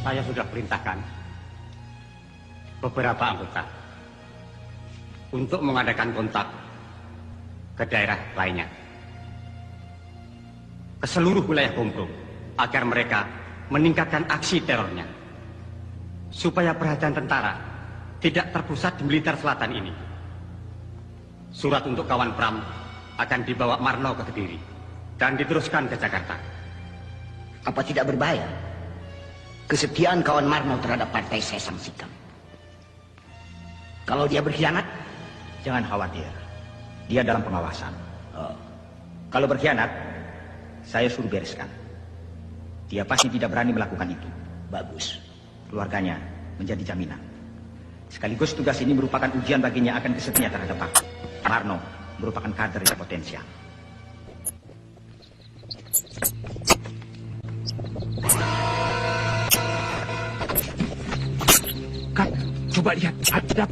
Saya sudah perintahkan beberapa anggota untuk mengadakan kontak ke daerah lainnya, ke seluruh wilayah Gombrong, agar mereka meningkatkan aksi terornya, supaya perhatian tentara tidak terpusat di Blitar Selatan ini. Surat untuk kawan Pram akan dibawa Marno ke Kediri dan diteruskan ke Jakarta. Apa tidak berbahaya? Kesetiaan kawan Marno terhadap partai saya sanksikan. Kalau dia berkhianat, Jangan khawatir. Dia dalam pengawasan. Kalau berkhianat, saya suruh bereskan. Dia pasti tidak berani melakukan itu. Bagus. Keluarganya menjadi jaminan. Sekaligus tugas ini merupakan ujian baginya akan kesetiaan terhadap aku. Marno merupakan kader yang potensial. Kak, coba lihat. Ada.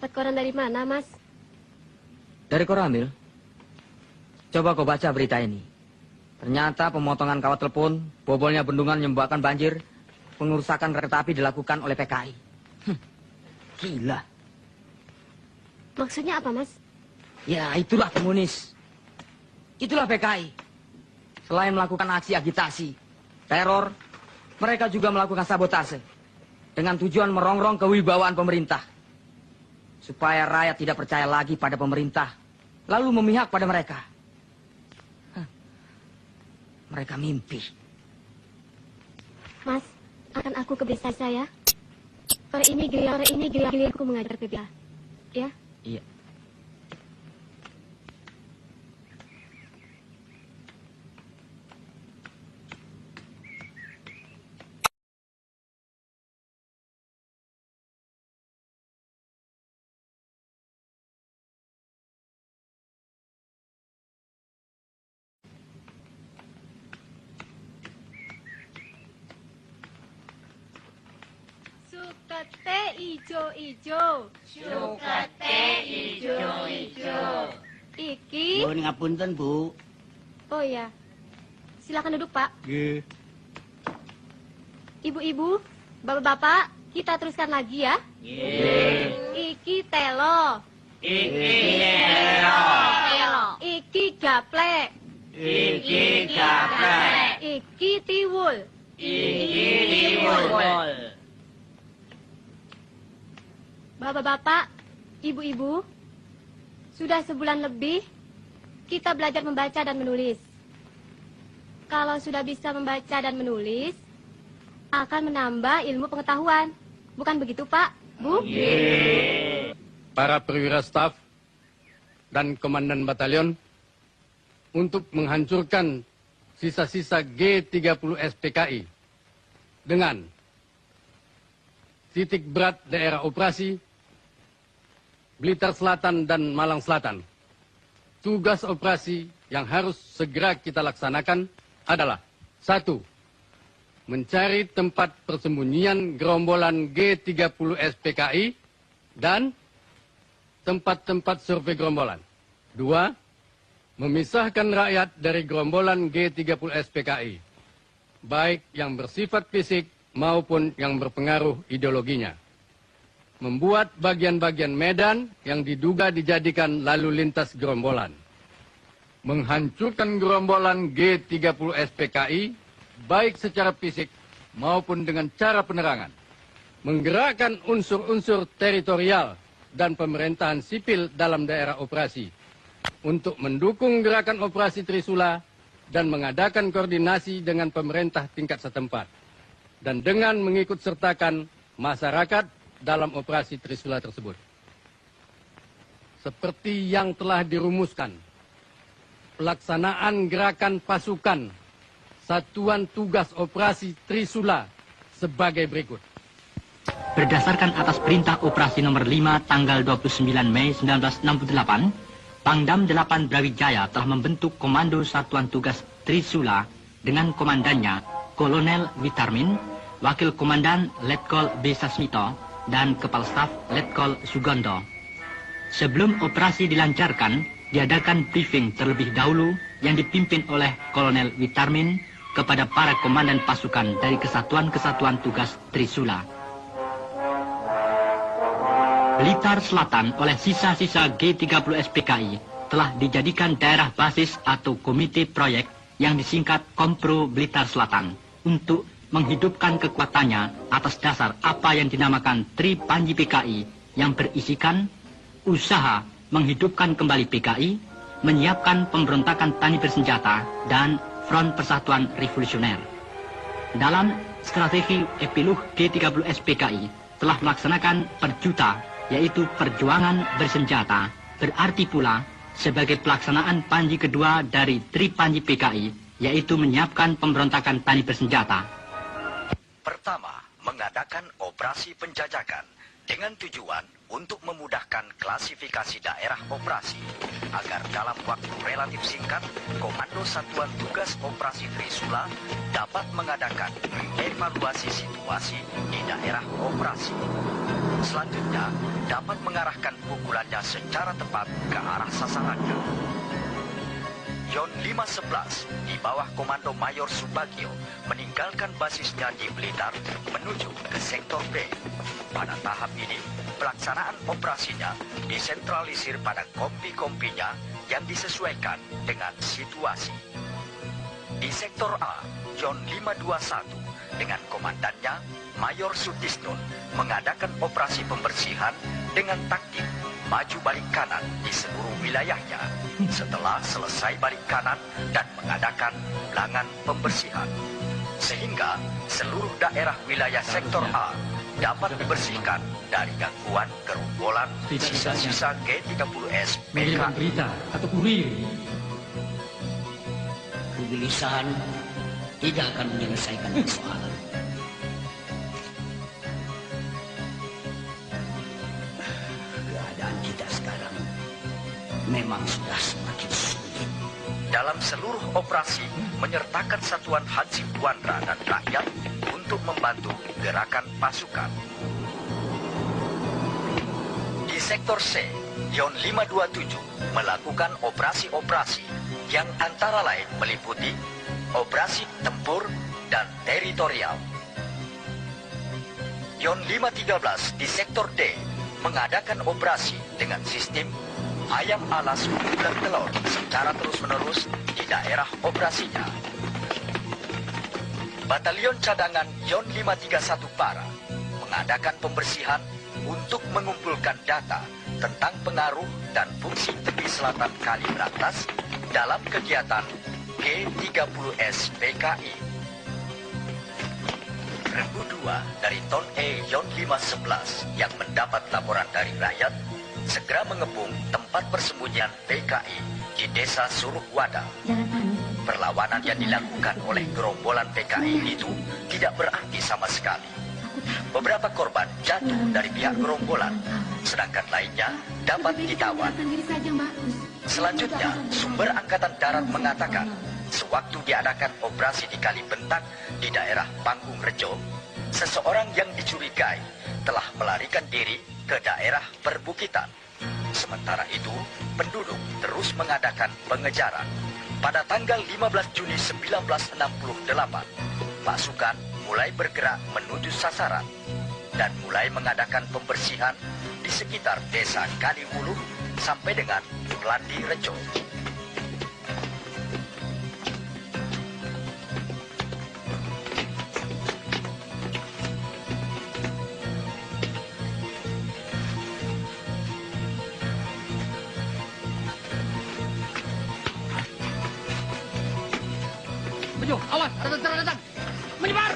Dapat koran dari mana, Mas? Dari Koramil. Coba kau baca berita ini. Ternyata pemotongan kawat telepon, bobolnya bendungan yang menyebabkan banjir, pengerusakan kereta api dilakukan oleh PKI. Gila. Maksudnya apa, Mas? Ya, itulah komunis. Itulah PKI. Selain melakukan aksi agitasi, teror, mereka juga melakukan sabotase. Dengan tujuan merongrong kewibawaan pemerintah. Supaya rakyat tidak percaya lagi pada pemerintah, lalu memihak pada mereka. Mereka mimpi. Mas, akan aku ke desa saya. Sore ini giliranku mengajar PBA. Ya? Iya. Sukete ijo-ijo. Sukete ijo-ijo. Iki. Mohon ngapunten, Bu. Oh iya. Silakan duduk, Pak. Nggih. Ibu-ibu, bapak-bapak, kita teruskan lagi ya. Iki telo. Iki telo. Iki gaplek. Iki gaplek. Iki tiwul. Iki tiwul. Bapak-bapak, ibu-ibu, sudah sebulan lebih kita belajar membaca dan menulis. Kalau sudah bisa membaca dan menulis, akan menambah ilmu pengetahuan. Bukan begitu, Pak? Bu? Para perwira staf dan komandan batalion untuk menghancurkan sisa-sisa G30 SPKI dengan titik berat daerah operasi Blitar Selatan dan Malang Selatan. Tugas operasi yang harus segera kita laksanakan adalah 1. Mencari tempat persembunyian gerombolan G30 SPKI dan tempat-tempat survei gerombolan. 2. Memisahkan rakyat dari gerombolan G30 SPKI, baik yang bersifat fisik maupun yang berpengaruh ideologinya. Membuat bagian-bagian medan yang diduga dijadikan lalu lintas gerombolan. Menghancurkan gerombolan G30 SPKI, baik secara fisik maupun dengan cara penerangan. Menggerakkan unsur-unsur teritorial dan pemerintahan sipil dalam daerah operasi untuk mendukung gerakan operasi Trisula dan mengadakan koordinasi dengan pemerintah tingkat setempat. Dan dengan mengikut sertakan masyarakat dalam operasi Trisula tersebut. Seperti yang telah dirumuskan, pelaksanaan gerakan pasukan Satuan Tugas Operasi Trisula sebagai berikut. Berdasarkan atas perintah operasi nomor 5 tanggal 29 Mei 1968, Pangdam 8 Brawijaya telah membentuk Komando Satuan Tugas Trisula dengan komandannya Kolonel Witarmin, Wakil Komandan Letkol B. Sasmito, dan Kepala Staf Letkol Sugondo. Sebelum operasi dilancarkan, diadakan briefing terlebih dahulu yang dipimpin oleh Kolonel Witarmin kepada para komandan pasukan dari kesatuan-kesatuan tugas Trisula. Blitar Selatan oleh sisa-sisa G30 SPKI telah dijadikan daerah basis atau komite proyek yang disingkat Kompro Blitar Selatan untuk menghidupkan kekuatannya atas dasar apa yang dinamakan Tri Panji PKI yang berisikan usaha menghidupkan kembali PKI, menyiapkan pemberontakan tani bersenjata, dan Front Persatuan Revolusioner. Dalam strategi epilog G30 SPKI telah melaksanakan perjuta, yaitu perjuangan bersenjata, berarti pula sebagai pelaksanaan panji kedua dari Tri Panji PKI, yaitu menyiapkan pemberontakan tani bersenjata. Pertama, mengadakan operasi penjajakan dengan tujuan untuk memudahkan klasifikasi daerah operasi agar dalam waktu relatif singkat Komando Satuan Tugas Operasi Trisula dapat mengadakan evaluasi situasi di daerah operasi. Selanjutnya, dapat mengarahkan pukulannya secara tepat ke arah sasarannya. Yon 511 di bawah komando Mayor Subagio meninggalkan basisnya di Blitar menuju ke sektor B. Pada tahap ini, pelaksanaan operasinya disentralisir pada kompi-kompinya yang disesuaikan dengan situasi. Di sektor A, Yon 521 dengan komandannya Mayor Sutisnun mengadakan operasi pembersihan dengan taktik maju balik kanan di seluruh wilayahnya setelah selesai balik kanan dan mengadakan ulangan pembersihan. Sehingga seluruh daerah wilayah sektor A dapat dibersihkan dari gangguan gerombolan sisa-sisa G30S Mengirim berita atau kurir. Kegelisahan tidak akan menyelesaikan persoalan. Keadaan kita sekarang memang sudah semakin sulit. Dalam seluruh operasi menyertakan satuan Hansip Wandra dan rakyat untuk membantu gerakan pasukan. Di sektor C, Yon 527 melakukan operasi-operasi yang antara lain meliputi operasi tempur dan teritorial. Yon 513 di sektor D mengadakan operasi dengan sistem ayam alas bulan telur secara terus-menerus di daerah operasinya. Batalion cadangan Yon 531 Para mengadakan pembersihan untuk mengumpulkan data tentang pengaruh dan fungsi tepi selatan Kali Berantas dalam kegiatan G30S PKI. Regu 2 dari Ton E Yon 511 yang mendapat laporan dari rakyat segera mengepung tempat persembunyian PKI di desa Suruhwada. Perlawanan yang dilakukan oleh gerombolan PKI itu tidak berarti sama sekali. Beberapa korban jatuh dari pihak gerombolan, sedangkan lainnya dapat ditawan. Selanjutnya, sumber Angkatan Darat mengatakan, sewaktu diadakan operasi di Kali Bentak di daerah Panggung Rejo, seseorang yang dicurigai telah melarikan diri ke daerah perbukitan. Sementara itu, penduduk terus mengadakan pengejaran. Pada tanggal 15 Juni 1968, pasukan mulai bergerak menuju sasaran dan mulai mengadakan pembersihan di sekitar desa Kaliwulu sampai dengan Klandi Rejo. Bejo, awas, ada tentara datang. Menyebar!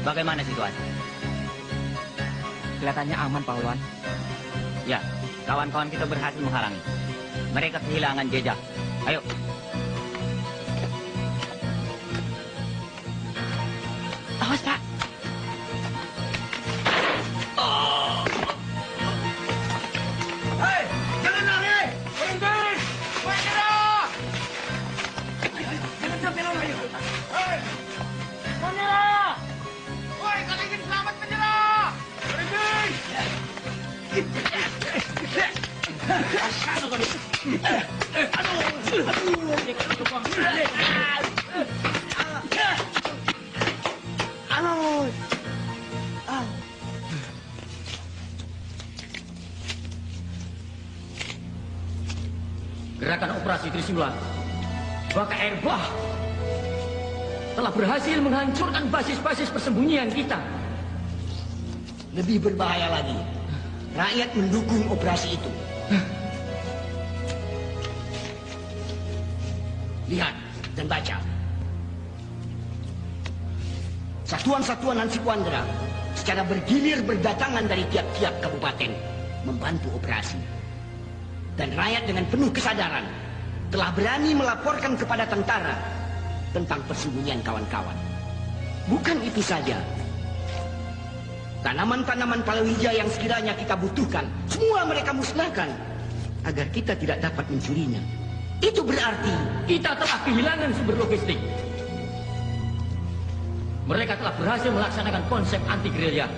Bagaimana situasi? Kelihatannya aman, Pak Ulwan. Ya, kawan-kawan kita berhasil menghalangi. Mereka kehilangan jejak. Ayo. Awas, Pak. Hei, jangan lari! Berhenti! Menyerah! Jangan sampai lari! Hei, menyerah! Woi, kalau ingin selamat menyerah! Berhenti! Gerakan operasi Trisula Baka Air Bah telah berhasil menghancurkan basis-basis persembunyian kita. Lebih berbahaya lagi, rakyat mendukung operasi itu. Lihat dan baca. Satuan-satuan Hansi Kwandra secara bergilir berdatangan dari tiap-tiap kabupaten membantu operasi. Dan rakyat dengan penuh kesadaran telah berani melaporkan kepada tentara tentang persembunyian kawan-kawan. Bukan itu saja. Tanaman-tanaman palawija yang sekiranya kita butuhkan, semua mereka musnahkan agar kita tidak dapat mencurinya. Itu berarti kita telah kehilangan sumber logistik. Mereka telah berhasil melaksanakan konsep anti-gerilya,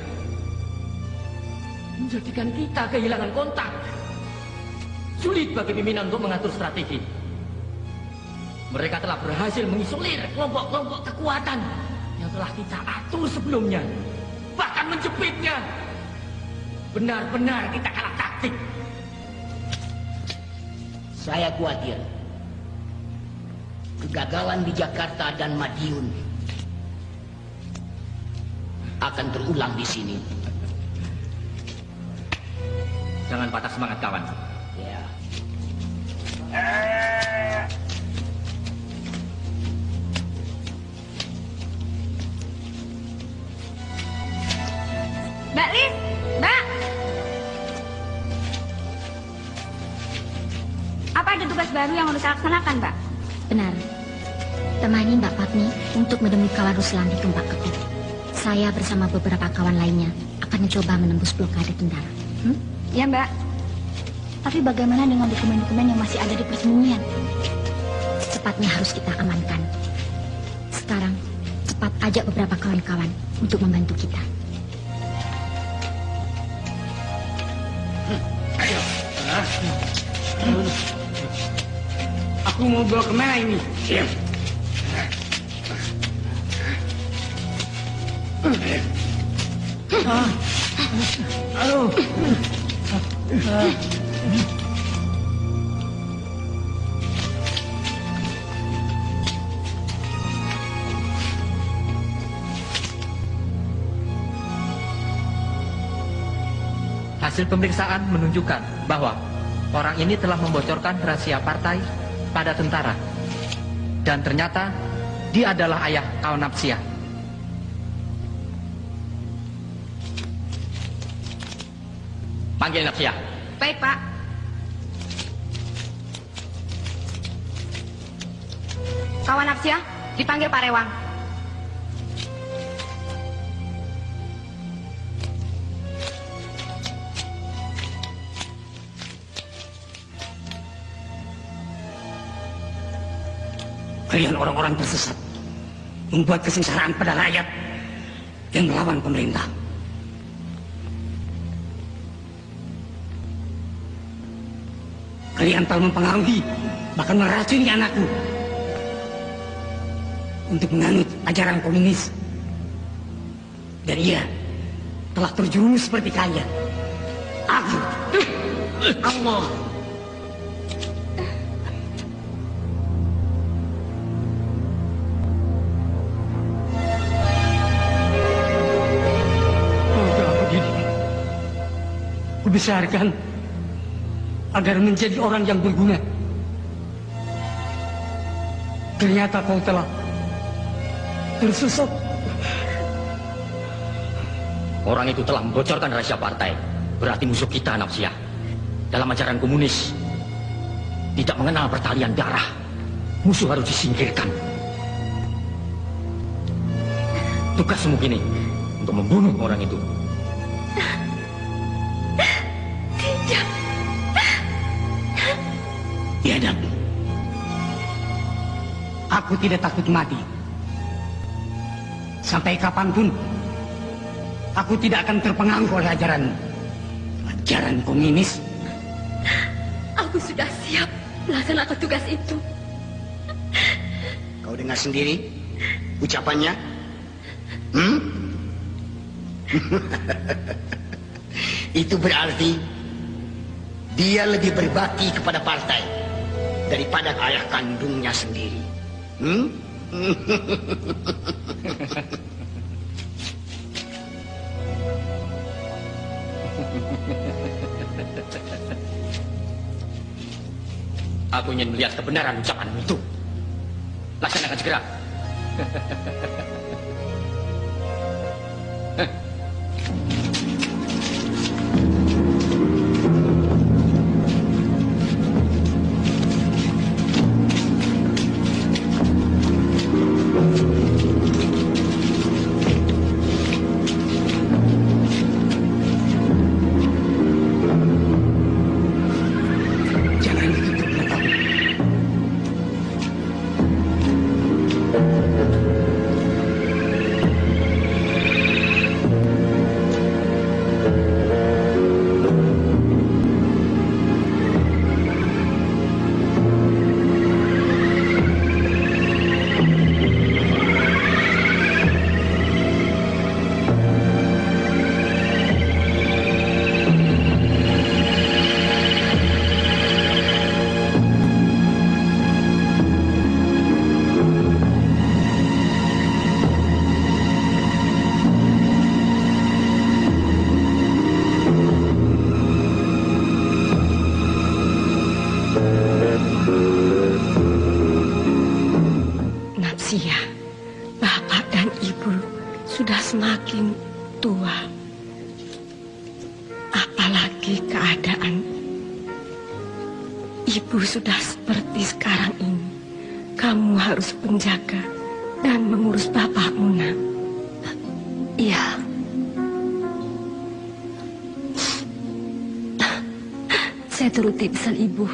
menjadikan kita kehilangan kontak. Sulit bagi pimpinan untuk mengatur strategi. Mereka telah berhasil mengisolir kelompok-kelompok kekuatan yang telah kita atur sebelumnya, bahkan menjepitnya. Benar-benar kita kalah taktik. Saya khawatir kegagalan di Jakarta dan Madiun akan terulang di sini. Jangan patah semangat, kawan. Ya. Mbak Lis, Mbak. Apa ada tugas baru yang harus saya laksanakan, Mbak? Benar. Temani Mbak Patmi untuk menemui kawan Ruslan di Gempa Kepit. Saya bersama beberapa kawan lainnya akan mencoba menembus blokade tentara. Ya, Mbak. Tapi bagaimana dengan dokumen-dokumen yang masih ada di persembunyian? Secepatnya harus kita amankan. Sekarang, cepat ajak beberapa kawan-kawan untuk membantu kita. Ayo. Aku mau bawa kemana ini? Diam. Aduh. Hasil pemeriksaan menunjukkan bahwa orang ini telah membocorkan rahasia partai pada tentara. Dan ternyata dia adalah ayah kawan Napsia. Panggil Napsia. Baik, Pak. Kawan Napsia, dipanggil Pak Rewang. Kalian orang-orang tersesat, membuat kesengsaraan pada rakyat yang melawan pemerintah. Kalian telah mempengaruhi, bahkan meracuni anakku untuk menganut ajaran komunis. Dan ia telah terjerumus seperti kalian. Aku, Allah. Kubesarkan agar menjadi orang yang berguna. Ternyata kau telah tersesat orang itu telah membocorkan rahasia partai. Berarti musuh kita, Napsia. Dalam ajaran komunis, tidak mengenal pertalian darah. Musuh harus disingkirkan. Tugasmu kini untuk membunuh orang itu. Tidak. Tiada. Aku tidak takut mati. Sampai kapanpun, aku tidak akan terpengaruh oleh ajaran komunis. Aku sudah siap melaksanakan tugas itu. Kau dengar sendiri ucapannya? Itu berarti dia lebih berbakti kepada partai daripada ayah kandungnya sendiri. Aku ingin melihat kebenaran ucapanmu itu. Laksanakan segera. Napsia, Bapak dan Ibu sudah semakin tua. Apalagi keadaan Ibu sudah seperti sekarang ini. Kamu harus menjaga dan mengurus bapakmu, Nak. Iya. Saya turuti pesan Ibu.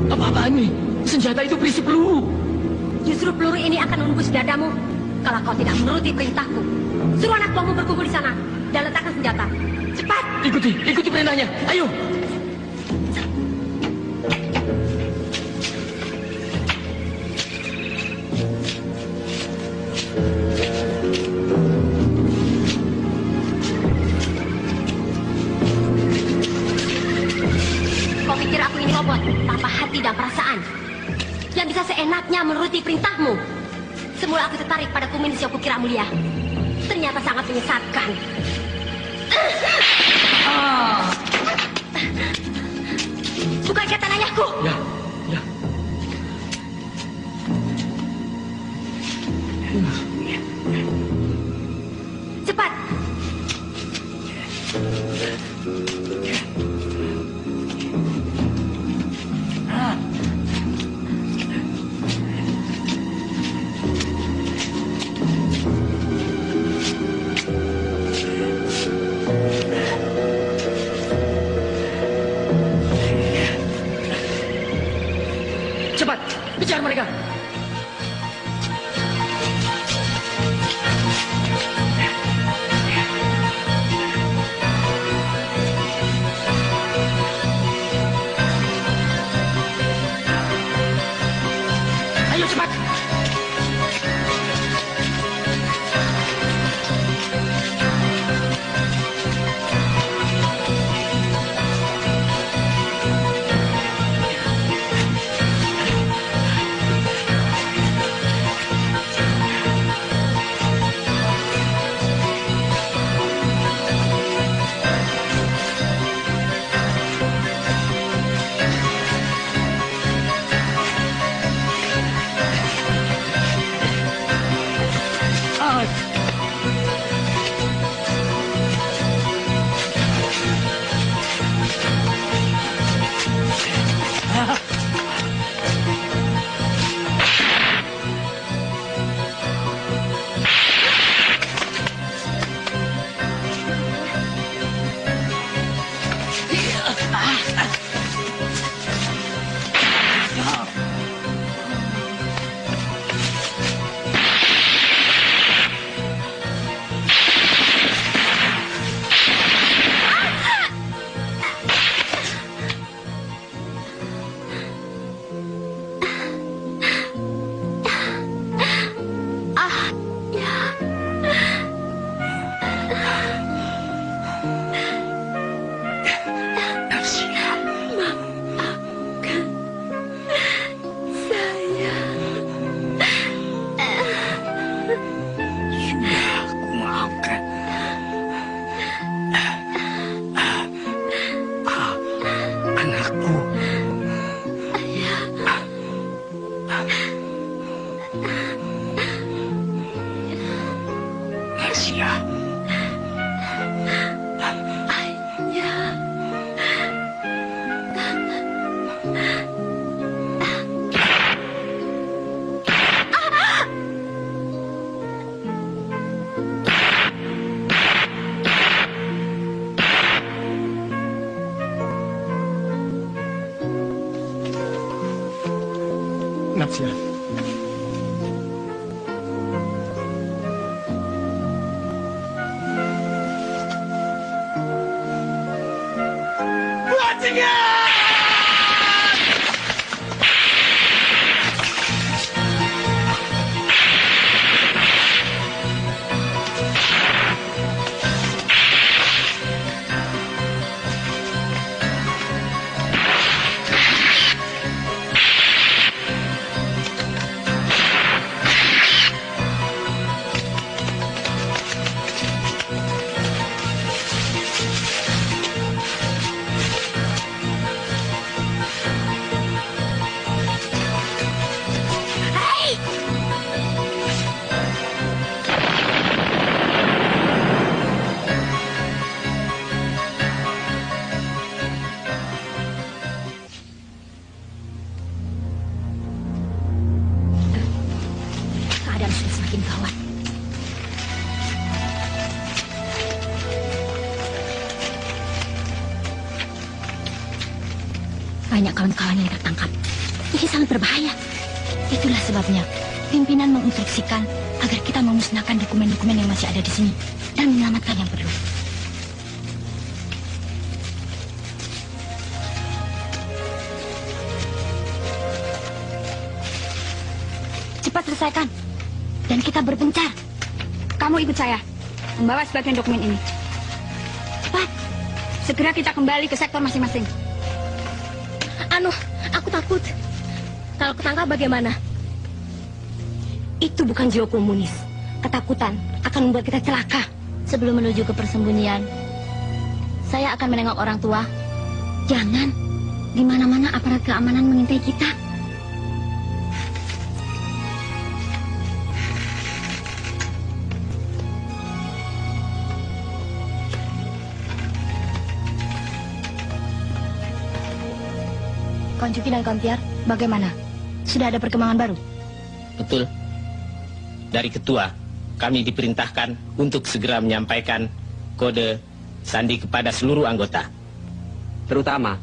Apa-apaan ini? Senjata itu berisi peluru. Justru peluru ini akan menembus dadamu kalau kau tidak menuruti perintahku. Suruh anak buahmu berkumpul di sana dan letakkan senjata. Cepat! Ikuti perintahnya. Ayo. Kau pikir aku ini robot tanpa hati dan perasaan yang bisa seenaknya menuruti perintahmu? Semula aku tertarik pada komunis yang kukira mulia. Ternyata sangat menyesatkan. Buka ikatan ayahku. Ya. Cepat. Marsya. Natsya. Keadaan sudah semakin gawat. Banyak kawan-kawan yang tertangkap. Ini sangat berbahaya. Itulah sebabnya pimpinan menginstruksikan agar kita memusnahkan dokumen-dokumen yang masih ada di sini dan menyelamatkan yang perlu. Cepat selesaikan. Dan kita berpencar. Kamu ikut saya. Membawa sebagian dokumen ini. Cepat. Segera kita kembali ke sektor masing-masing. Aku takut. Kalau ketangkap bagaimana? Itu bukan jiwa komunis. Ketakutan akan membuat kita celaka. Sebelum menuju ke persembunyian, saya akan menengok orang tua. Jangan. Di mana-mana aparat keamanan mengintai kita. Kawan Juki dan Kawan Tiar, bagaimana? Sudah ada perkembangan baru? Betul. Dari ketua, kami diperintahkan untuk segera menyampaikan kode sandi kepada seluruh anggota. Terutama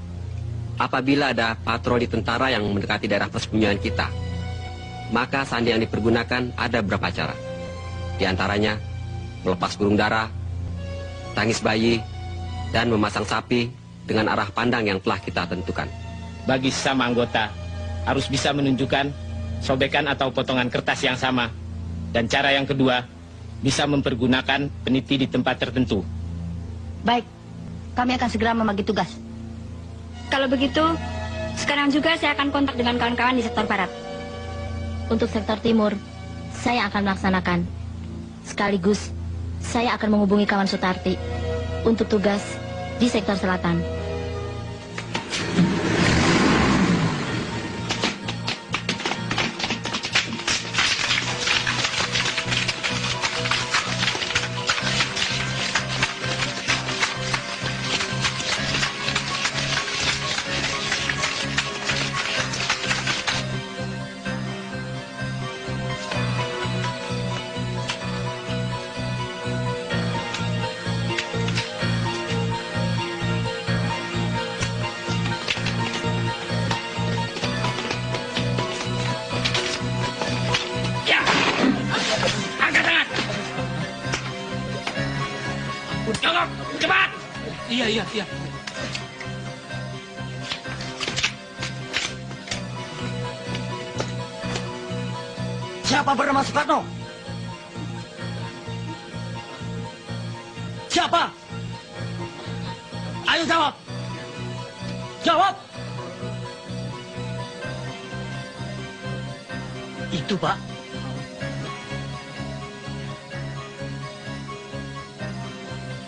apabila ada patroli tentara yang mendekati daerah persembunyian kita, maka sandi yang dipergunakan ada beberapa cara. Di antaranya melepas burung dara, tangis bayi, dan memasang sapi dengan arah pandang yang telah kita tentukan. Bagi sesama anggota, harus bisa menunjukkan sobekan atau potongan kertas yang sama. Dan cara yang kedua, bisa mempergunakan peniti di tempat tertentu. Baik, kami akan segera membagi tugas. Kalau begitu, sekarang juga saya akan kontak dengan kawan-kawan di sektor barat. Untuk sektor timur, saya akan melaksanakan. Sekaligus, saya akan menghubungi kawan Sutarti untuk tugas di sektor selatan. Tolong, cepat! Iya. Siapa bernama Soekarno? Siapa? Ayo jawab! Jawab! Itu, Pak.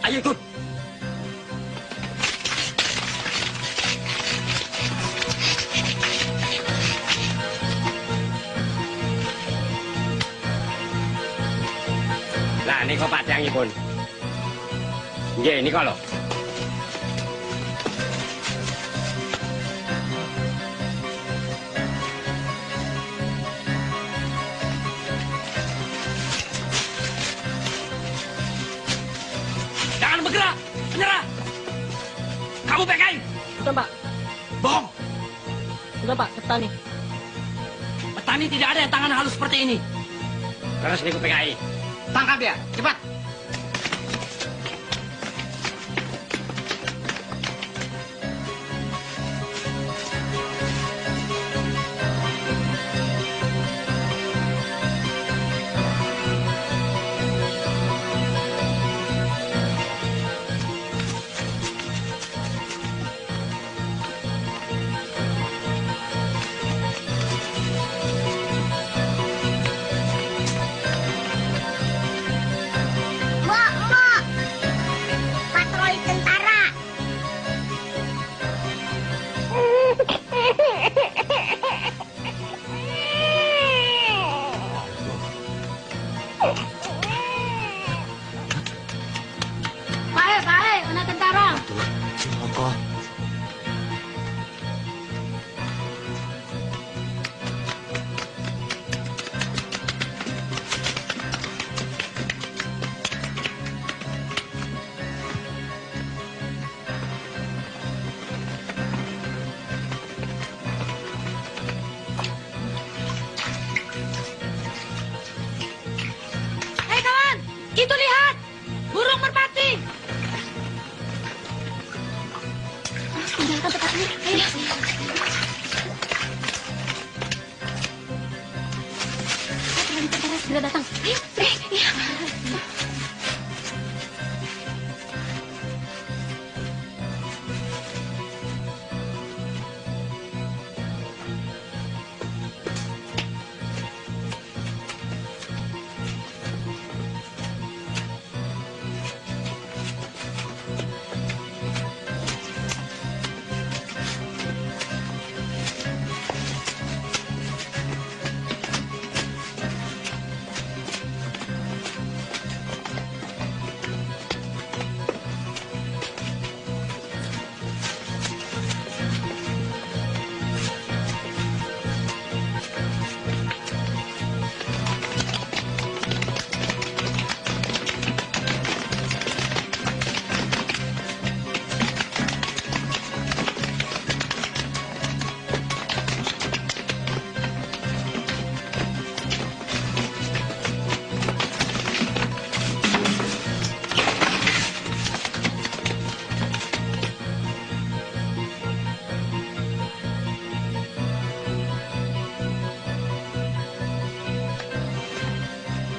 Ayo ikut. Lah niko padangipun. Nggih, niko lho. Jangan bergerak, menyerah. Kamu PKI. Sudah, Pak. Bohong. Sudah, Pak, petani. Petani tidak ada yang tangan halus seperti ini. Terus niku PKI. Tangkap dia, cepat. Patroli tentara. Baik, anak tentara. Ciloko. Hei kawan, itu lihat. Burung merpati. Tinggalkan tempat ini. Ayo. Patroli tentara segera datang. Ayo, iya.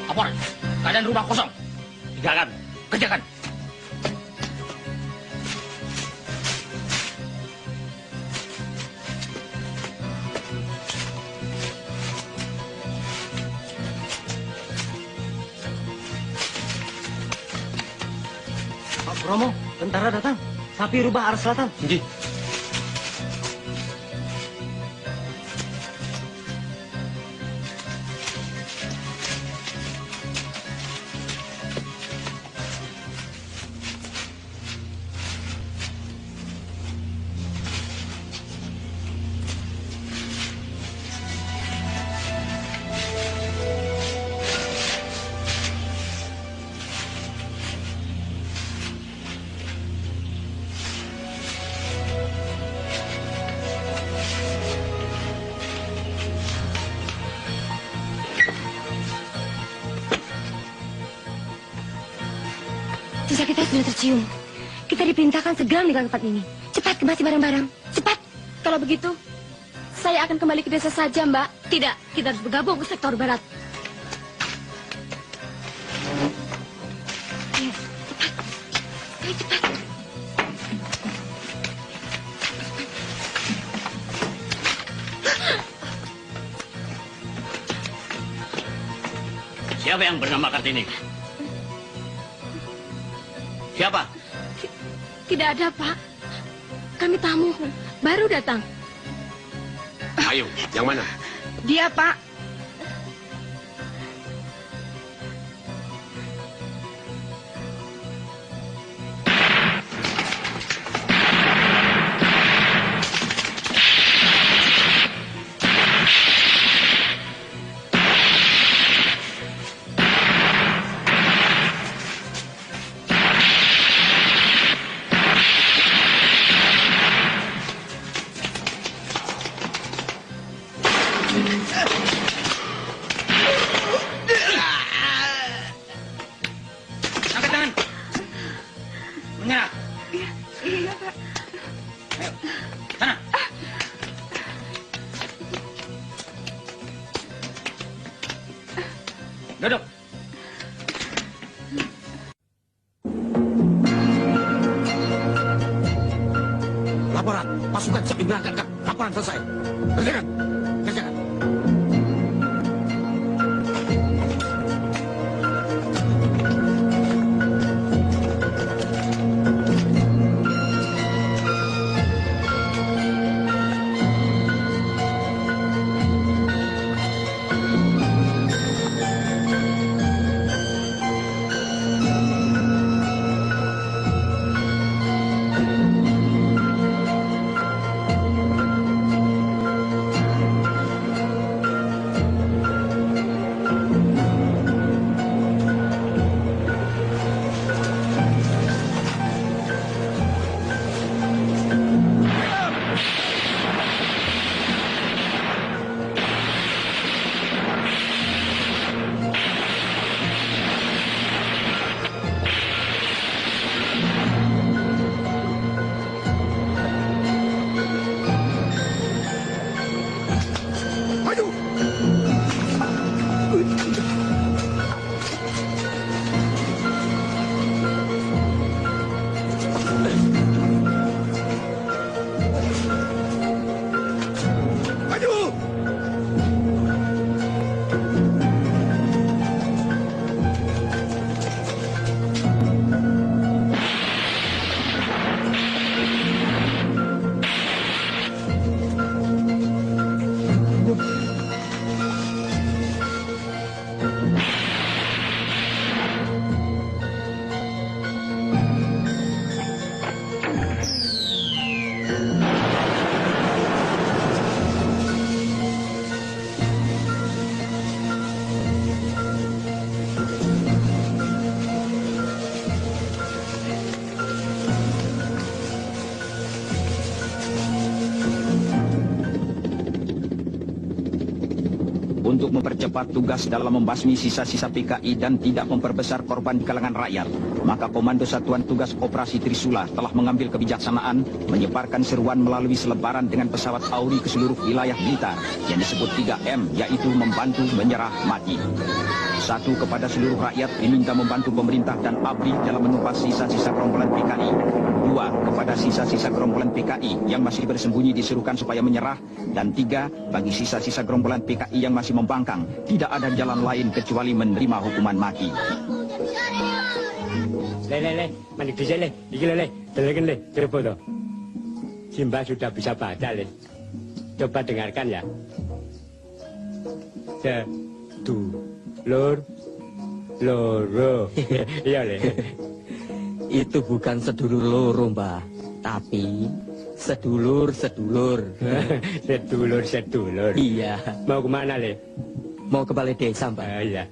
Lapor, keadaan rumah kosong. Tinggalkan, kerjakan. Pak Bromo, tentara datang. Sapi rubah arah selatan. Nggih. Jejak kita sudah tercium. Kita diperintahkan segera meninggalkan tempat ini. Cepat kemasi barang-barang. Cepat. Kalau begitu, saya akan kembali ke desa saja, Mbak. Tidak, kita harus bergabung ke sektor barat. Ayo, cepat. Ayo, cepat. Siapa yang bernama Kartini? Siapa? Tidak ada, Pak. Kami tamu, baru datang. Ayo, yang mana? Dia, Pak. duduk. Laporan, pasukan siap diberangkatkan. Laporan selesai. Kerjakan. Kerjakan. Untuk mempercepat tugas dalam membasmi sisa-sisa PKI dan tidak memperbesar korban di kalangan rakyat, maka Komando Satuan Tugas Operasi Trisula telah mengambil kebijaksanaan menyebarkan seruan melalui selebaran dengan pesawat Auri ke seluruh wilayah Blitar yang disebut 3M, yaitu membantu, menyerah, mati. 1. Kepada seluruh rakyat diminta membantu pemerintah dan ABRI dalam menumpas sisa-sisa gerombolan PKI. 2. Kepada sisa-sisa gerombolan PKI yang masih bersembunyi diserukan supaya menyerah. Dan 3. Bagi sisa-sisa gerombolan PKI yang masih membangkang, tidak ada jalan lain kecuali menerima hukuman mati. Le, manik bisa le, iki le, delegan le, terpo toh. Simba sudah bisa baca le. Coba dengarkan ya. Sedulur, loro. Iya le. Itu bukan sedulur loro, Mbah, tapi sedulur-sedulur. Sedulur-sedulur. Iya. Mau kemana le? Mau ke balai desa, Mbah. Iya.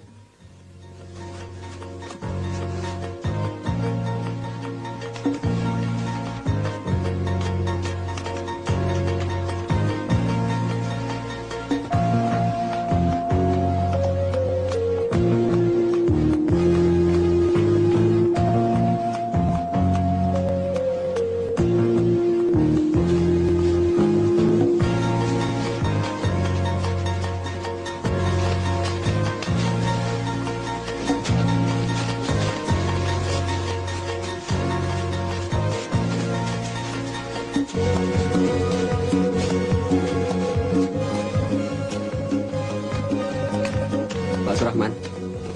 Pak Surahman,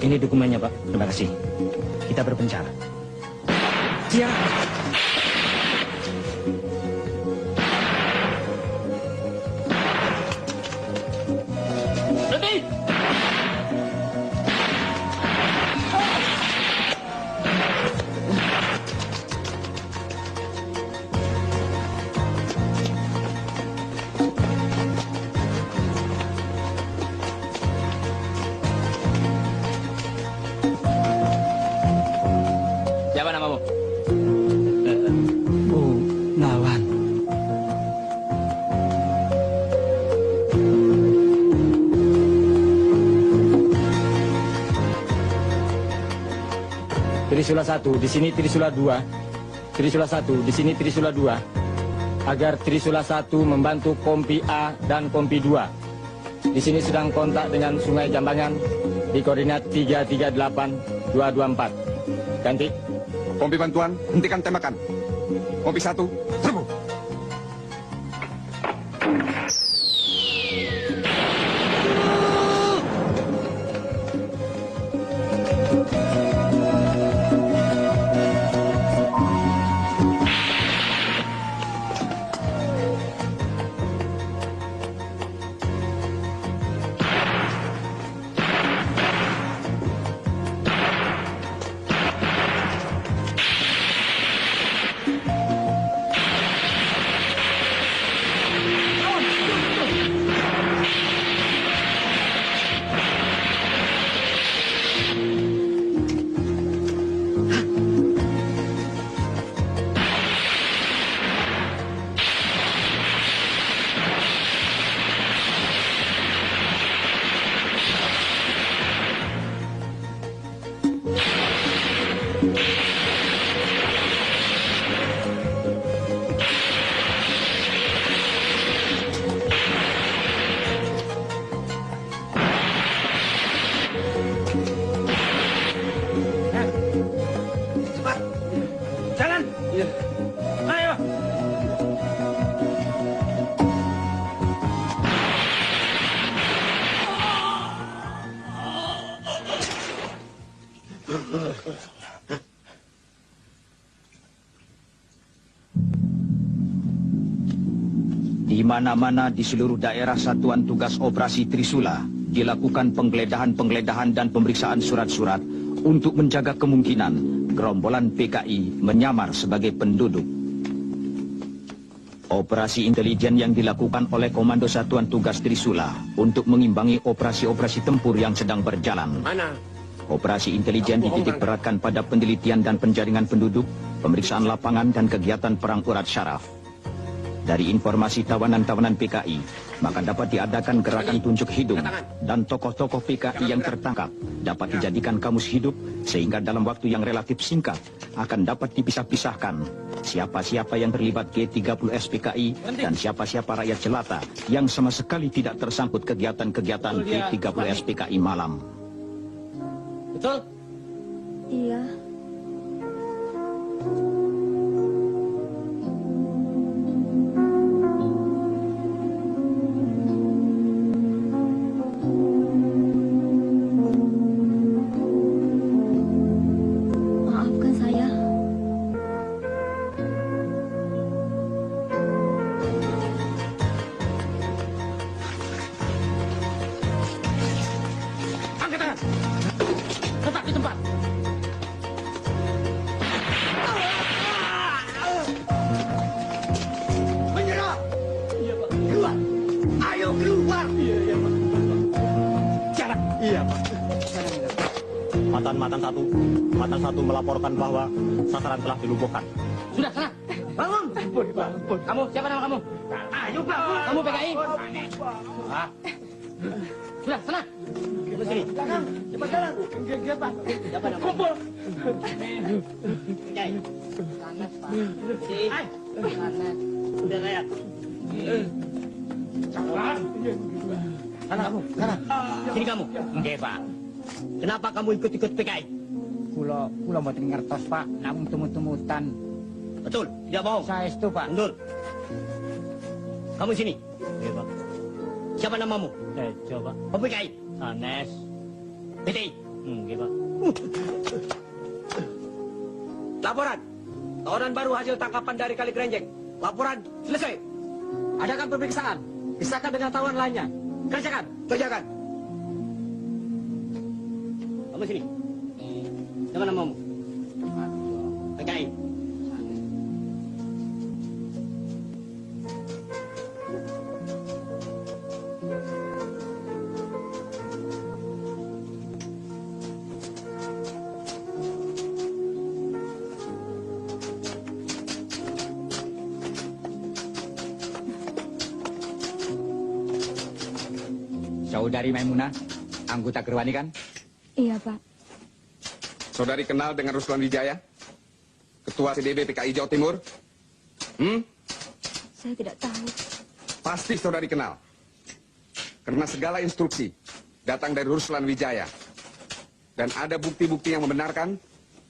ini dokumennya, Pak. Terima kasih. Kita berpencar. Siap. Berhenti! Siapa namamu? Nawan. Trisula 1, di sini Trisula 2. Trisula 1, di sini Trisula 2. Agar Trisula 1 membantu Kompi A dan Kompi 2. Di sini sedang kontak dengan Sungai Jambangan di koordinat 338224. Ganti. Kompi bantuan, hentikan tembakan. Kompi 1, serbu. Di mana-mana di seluruh daerah Satuan Tugas Operasi Trisula dilakukan penggeledahan-penggeledahan dan pemeriksaan surat-surat untuk menjaga kemungkinan gerombolan PKI menyamar sebagai penduduk. Operasi intelijen yang dilakukan oleh Komando Satuan Tugas Trisula untuk mengimbangi operasi-operasi tempur yang sedang berjalan. Operasi intelijen dititik beratkan pada penelitian dan penjaringan penduduk, pemeriksaan lapangan dan kegiatan perang urat syaraf. Dari informasi tawanan-tawanan PKI, maka dapat diadakan gerakan tunjuk hidung dan tokoh-tokoh PKI yang tertangkap dapat dijadikan kamus hidup sehingga dalam waktu yang relatif singkat akan dapat dipisah-pisahkan siapa-siapa yang terlibat G30 SPKI dan siapa-siapa rakyat jelata yang sama sekali tidak tersangkut kegiatan-kegiatan G30 SPKI malam. Betul? Iya. Maafkan saya. Angkat tangan. Tetap di tempat. Menyerah! Iya, Pak. Keluar! Ayo keluar! Iya, Pak. Jangan. Iya, Pak. Matan satu melaporkan bahwa sasaran telah dilumpuhkan. Sudah, sana. Bangun. Kamu, siapa nama kamu? Ayo, bangun. Kamu PKI? Ah. Sudah, sana. Kamu sini. Belakang. Cepat jalan. Enggak, Pak. Siapa nama? Kumpul. Jai. Panas, Pak. Hai. Panas. Udah layak. Jangan. Sana kamu, sana. Sini kamu. Oke, Pak. Kenapa kamu ikut-ikut PKI? Kula mboten ngertos, Pak. Namung tumut-tumutan. Betul, tidak bohong. Saya itu, Pak. Mundur. Kamu sini. Iya, Pak. Siapa namamu? Tejo, Pak. Kamu PKI? Sanes. PTI? Nggih, Pak. Laporan. Tawanan baru hasil tangkapan dari Kali Kerenjeng. Laporan selesai. Adakan pemeriksaan. Pisahkan dengan tawanan lainnya. Kerjakan. Kerjakan. Kamu sini. Siapa namamu? PKI. Saudari Maimunah, anggota Gerwani kan? Iya, Pak. Saudari kenal dengan Ruslan Wijaya? Ketua CDB PKI Jawa Timur? Saya tidak tahu. Pasti saudari kenal. Karena segala instruksi datang dari Ruslan Wijaya. dan ada bukti-bukti yang membenarkan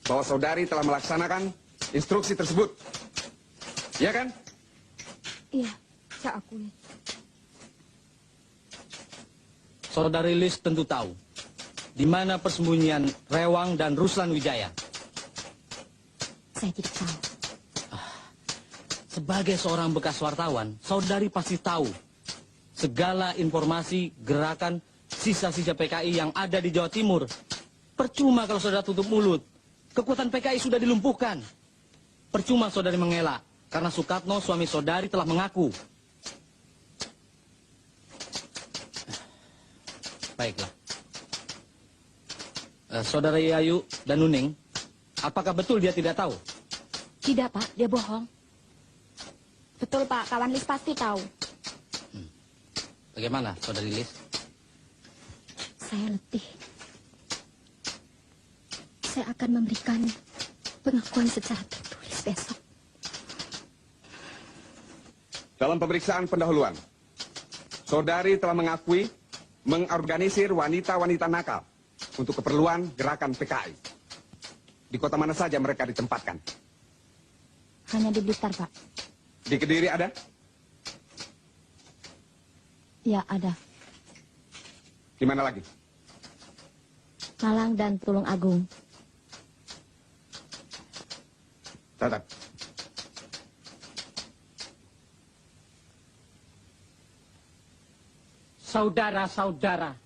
bahwa saudari telah melaksanakan instruksi tersebut. Iya kan? Iya, saya akui. Saudari Lis tentu tahu di mana persembunyian Rewang dan Ruslan Wijaya. Saya tidak tahu. Sebagai seorang bekas wartawan, saudari pasti tahu segala informasi gerakan sisa-sisa PKI yang ada di Jawa Timur. Percuma kalau saudara tutup mulut. Kekuatan PKI sudah dilumpuhkan. Percuma saudari mengelak, karena Sukatno suami saudari telah mengaku. Baiklah. Saudara Yayu dan Nuning, apakah betul dia tidak tahu? Tidak, Pak. Dia bohong. Betul, Pak. Kawan Lis pasti tahu. Bagaimana, saudari Lis? Saya letih. Saya akan memberikan pengakuan secara tertulis besok. Dalam pemeriksaan pendahuluan, saudari telah mengakui mengorganisir wanita-wanita nakal untuk keperluan gerakan PKI. Di kota mana saja mereka ditempatkan? Hanya di Blitar, Pak. Di Kediri ada? Ya, ada. Di mana lagi? Malang dan Tulung Agung. Catat. Saudara-saudara,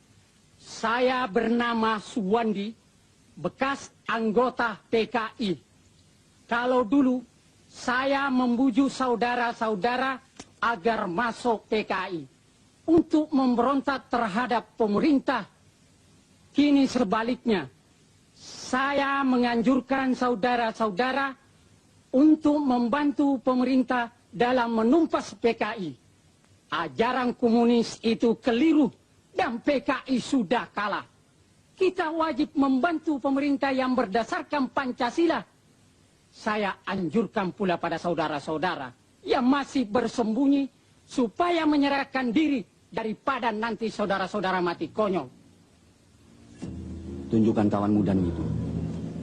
saya bernama Suwandi, bekas anggota PKI. Kalau dulu saya membujuk saudara-saudara agar masuk PKI untuk memberontak terhadap pemerintah. Kini sebaliknya, saya menganjurkan saudara-saudara untuk membantu pemerintah dalam menumpas PKI. Ajaran komunis itu keliru dan PKI sudah kalah. Kita wajib membantu pemerintah yang berdasarkan Pancasila. Saya anjurkan pula pada saudara-saudara yang masih bersembunyi supaya menyerahkan diri daripada nanti saudara-saudara mati konyol. Tunjukkan kawan mudamu itu.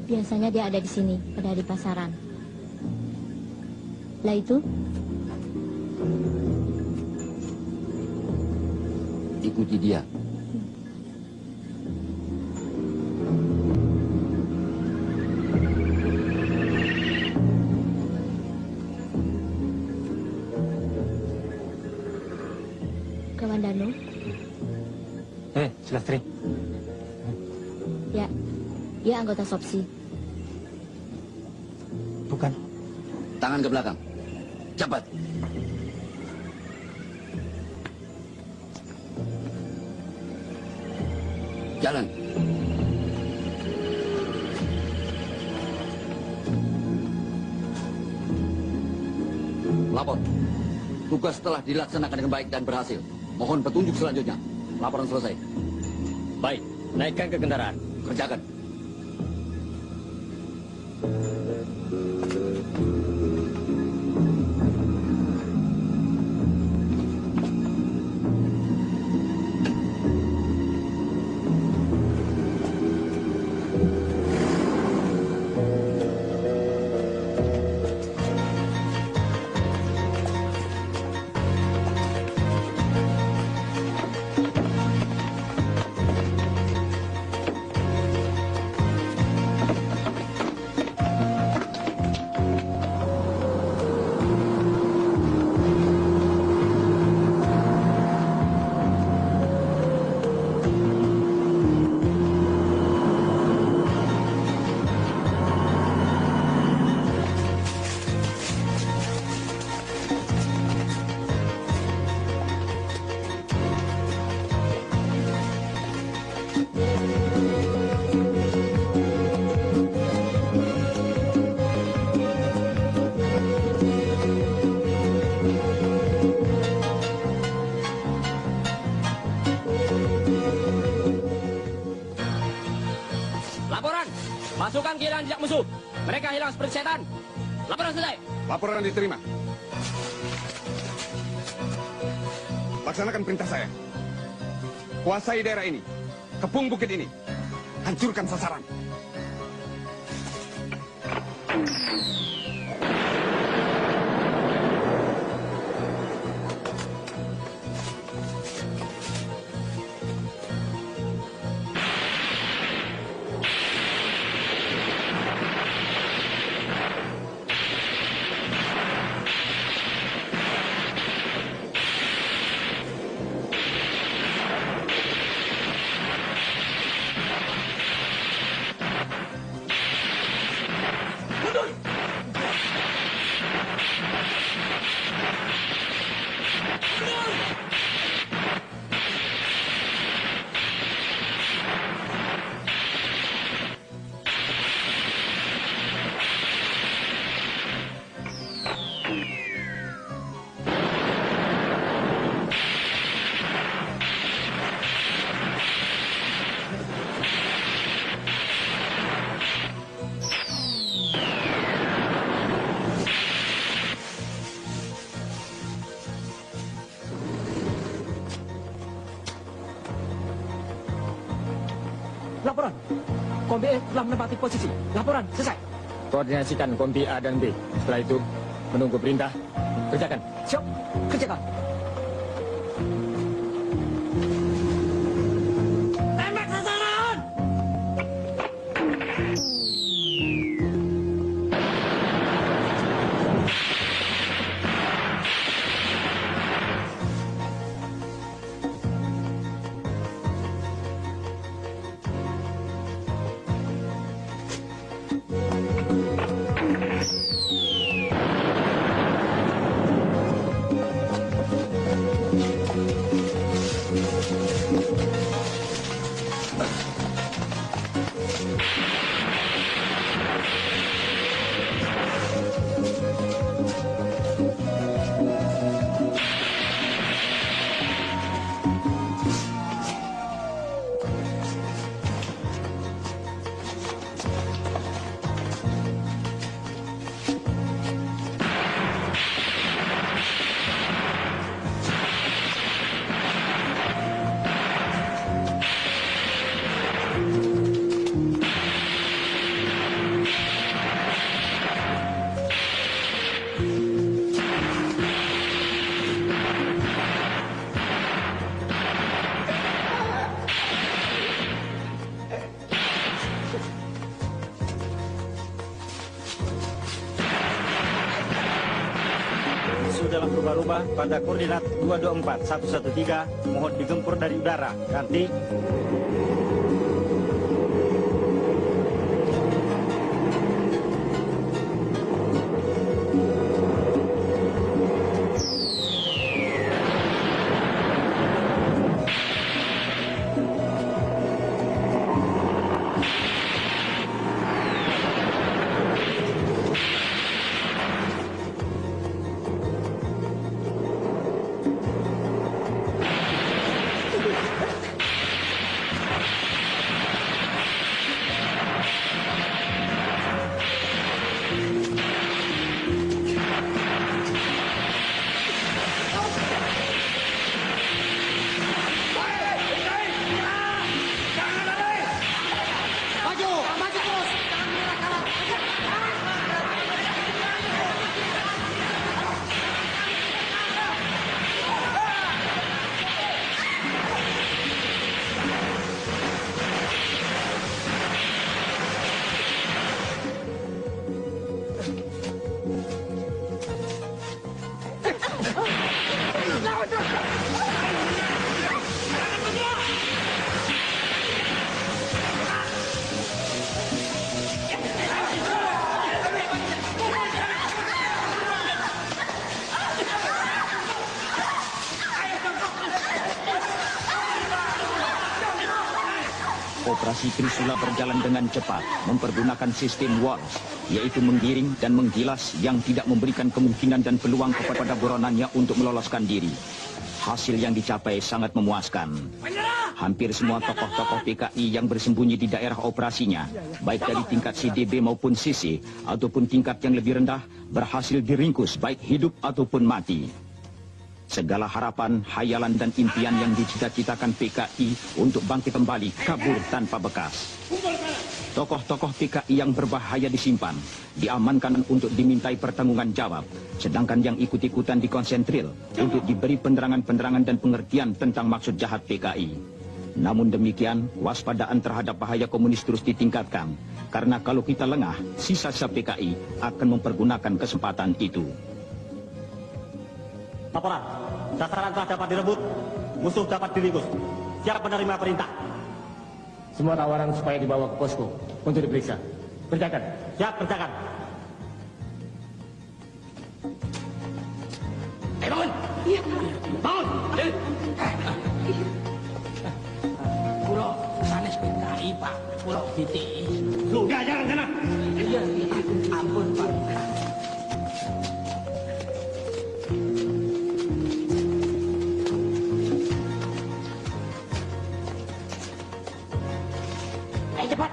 Biasanya dia ada di sini, pada di pasaran. Lah itu? Ikuti dia. Kawan Danu? Sulastri. Ya, dia anggota Sopsi. Bukan. Tangan ke belakang. Cepat. Jalan. Lapor. Tugas telah dilaksanakan dengan baik dan berhasil. Mohon petunjuk selanjutnya. Laporan selesai. Baik, naikkan ke kendaraan. Kerjakan. Masukkan kehilangan jejak musuh. Mereka hilang seperti setan. Laporan selesai. Laporan diterima. Laksanakan perintah saya. Kuasai daerah ini. Kepung bukit ini. hancurkan sasaran. Laporan. Kompi E telah menempati posisi. Laporan selesai. Koordinasikan kompi A dan B. Setelah itu menunggu perintah. Kerjakan. Siap. Kerjakan. Tembak sasaran! Dalam rubah-rubah pada koordinat 224113 mohon digempur dari udara. Ganti. Operasi Trisula berjalan dengan cepat, mempergunakan sistem walls, yaitu menggiring dan menggilas yang tidak memberikan kemungkinan dan peluang kepada buronannya untuk meloloskan diri. Hasil yang dicapai sangat memuaskan. Hampir semua tokoh-tokoh PKI yang bersembunyi di daerah operasinya, baik dari tingkat CDB maupun CC, ataupun tingkat yang lebih rendah, berhasil diringkus baik hidup ataupun mati. segala harapan, hayalan dan impian yang dicita-citakan PKI untuk bangkit kembali kabur tanpa bekas. Tokoh-tokoh PKI yang berbahaya disimpan, diamankan untuk dimintai pertanggungan jawab, sedangkan yang ikut-ikutan dikonsentril untuk diberi penerangan-penerangan dan pengertian tentang maksud jahat PKI. Namun demikian, waspadaan terhadap bahaya komunis terus ditingkatkan, karena kalau kita lengah, sisa-sisa PKI akan mempergunakan kesempatan itu. Laporan, sasaran telah dapat direbut, musuh dapat diringkus. Siap menerima perintah. Semua tawaran supaya dibawa ke posko untuk diperiksa. Kerjakan. Siap, kerjakan. Bangun! Iya, bangun! Pulau sanes PKI, Pak. Pulau BTI. Sudah, jangan sana. Iya, ampun, Pak. Cepat.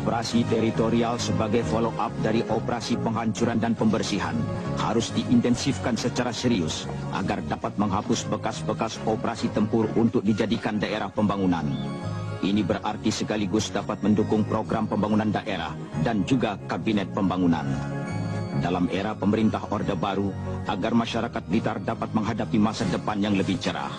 Operasi teritorial sebagai follow-up dari operasi penghancuran dan pembersihan harus diintensifkan secara serius agar dapat menghapus bekas-bekas operasi tempur untuk dijadikan daerah pembangunan. Ini berarti sekaligus dapat mendukung program pembangunan daerah dan juga kabinet pembangunan. Dalam era pemerintah Orde Baru, agar masyarakat Blitar dapat menghadapi masa depan yang lebih cerah.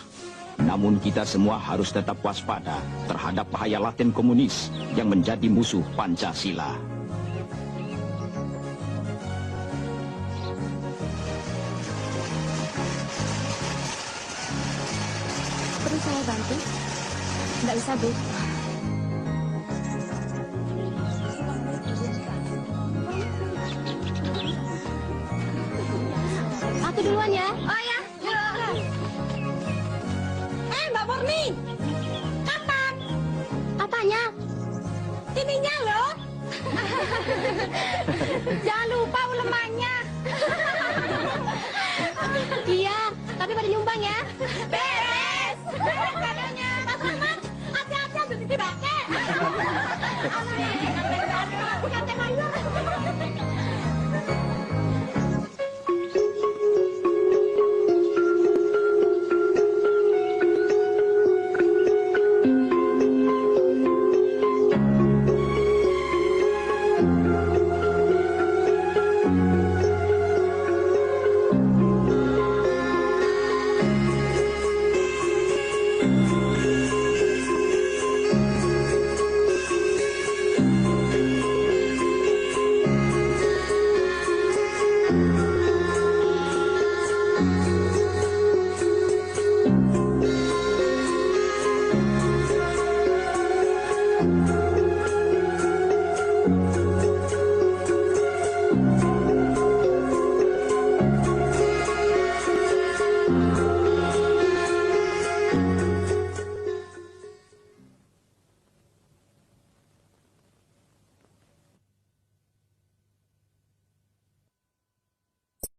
Namun kita semua harus tetap waspada terhadap bahaya laten komunis yang menjadi musuh Pancasila. Perlu saya bantu? Nggak usah, Bu. Aku duluan ya. Oh ya, Mbak Murni, kapan? Apanya? Ininya loh. Jangan lupa ulemannya. Iya, tapi pada nyumbang ya. Beres. Beres kadonya. Mas Rahmat, hati-hati ambil di bake.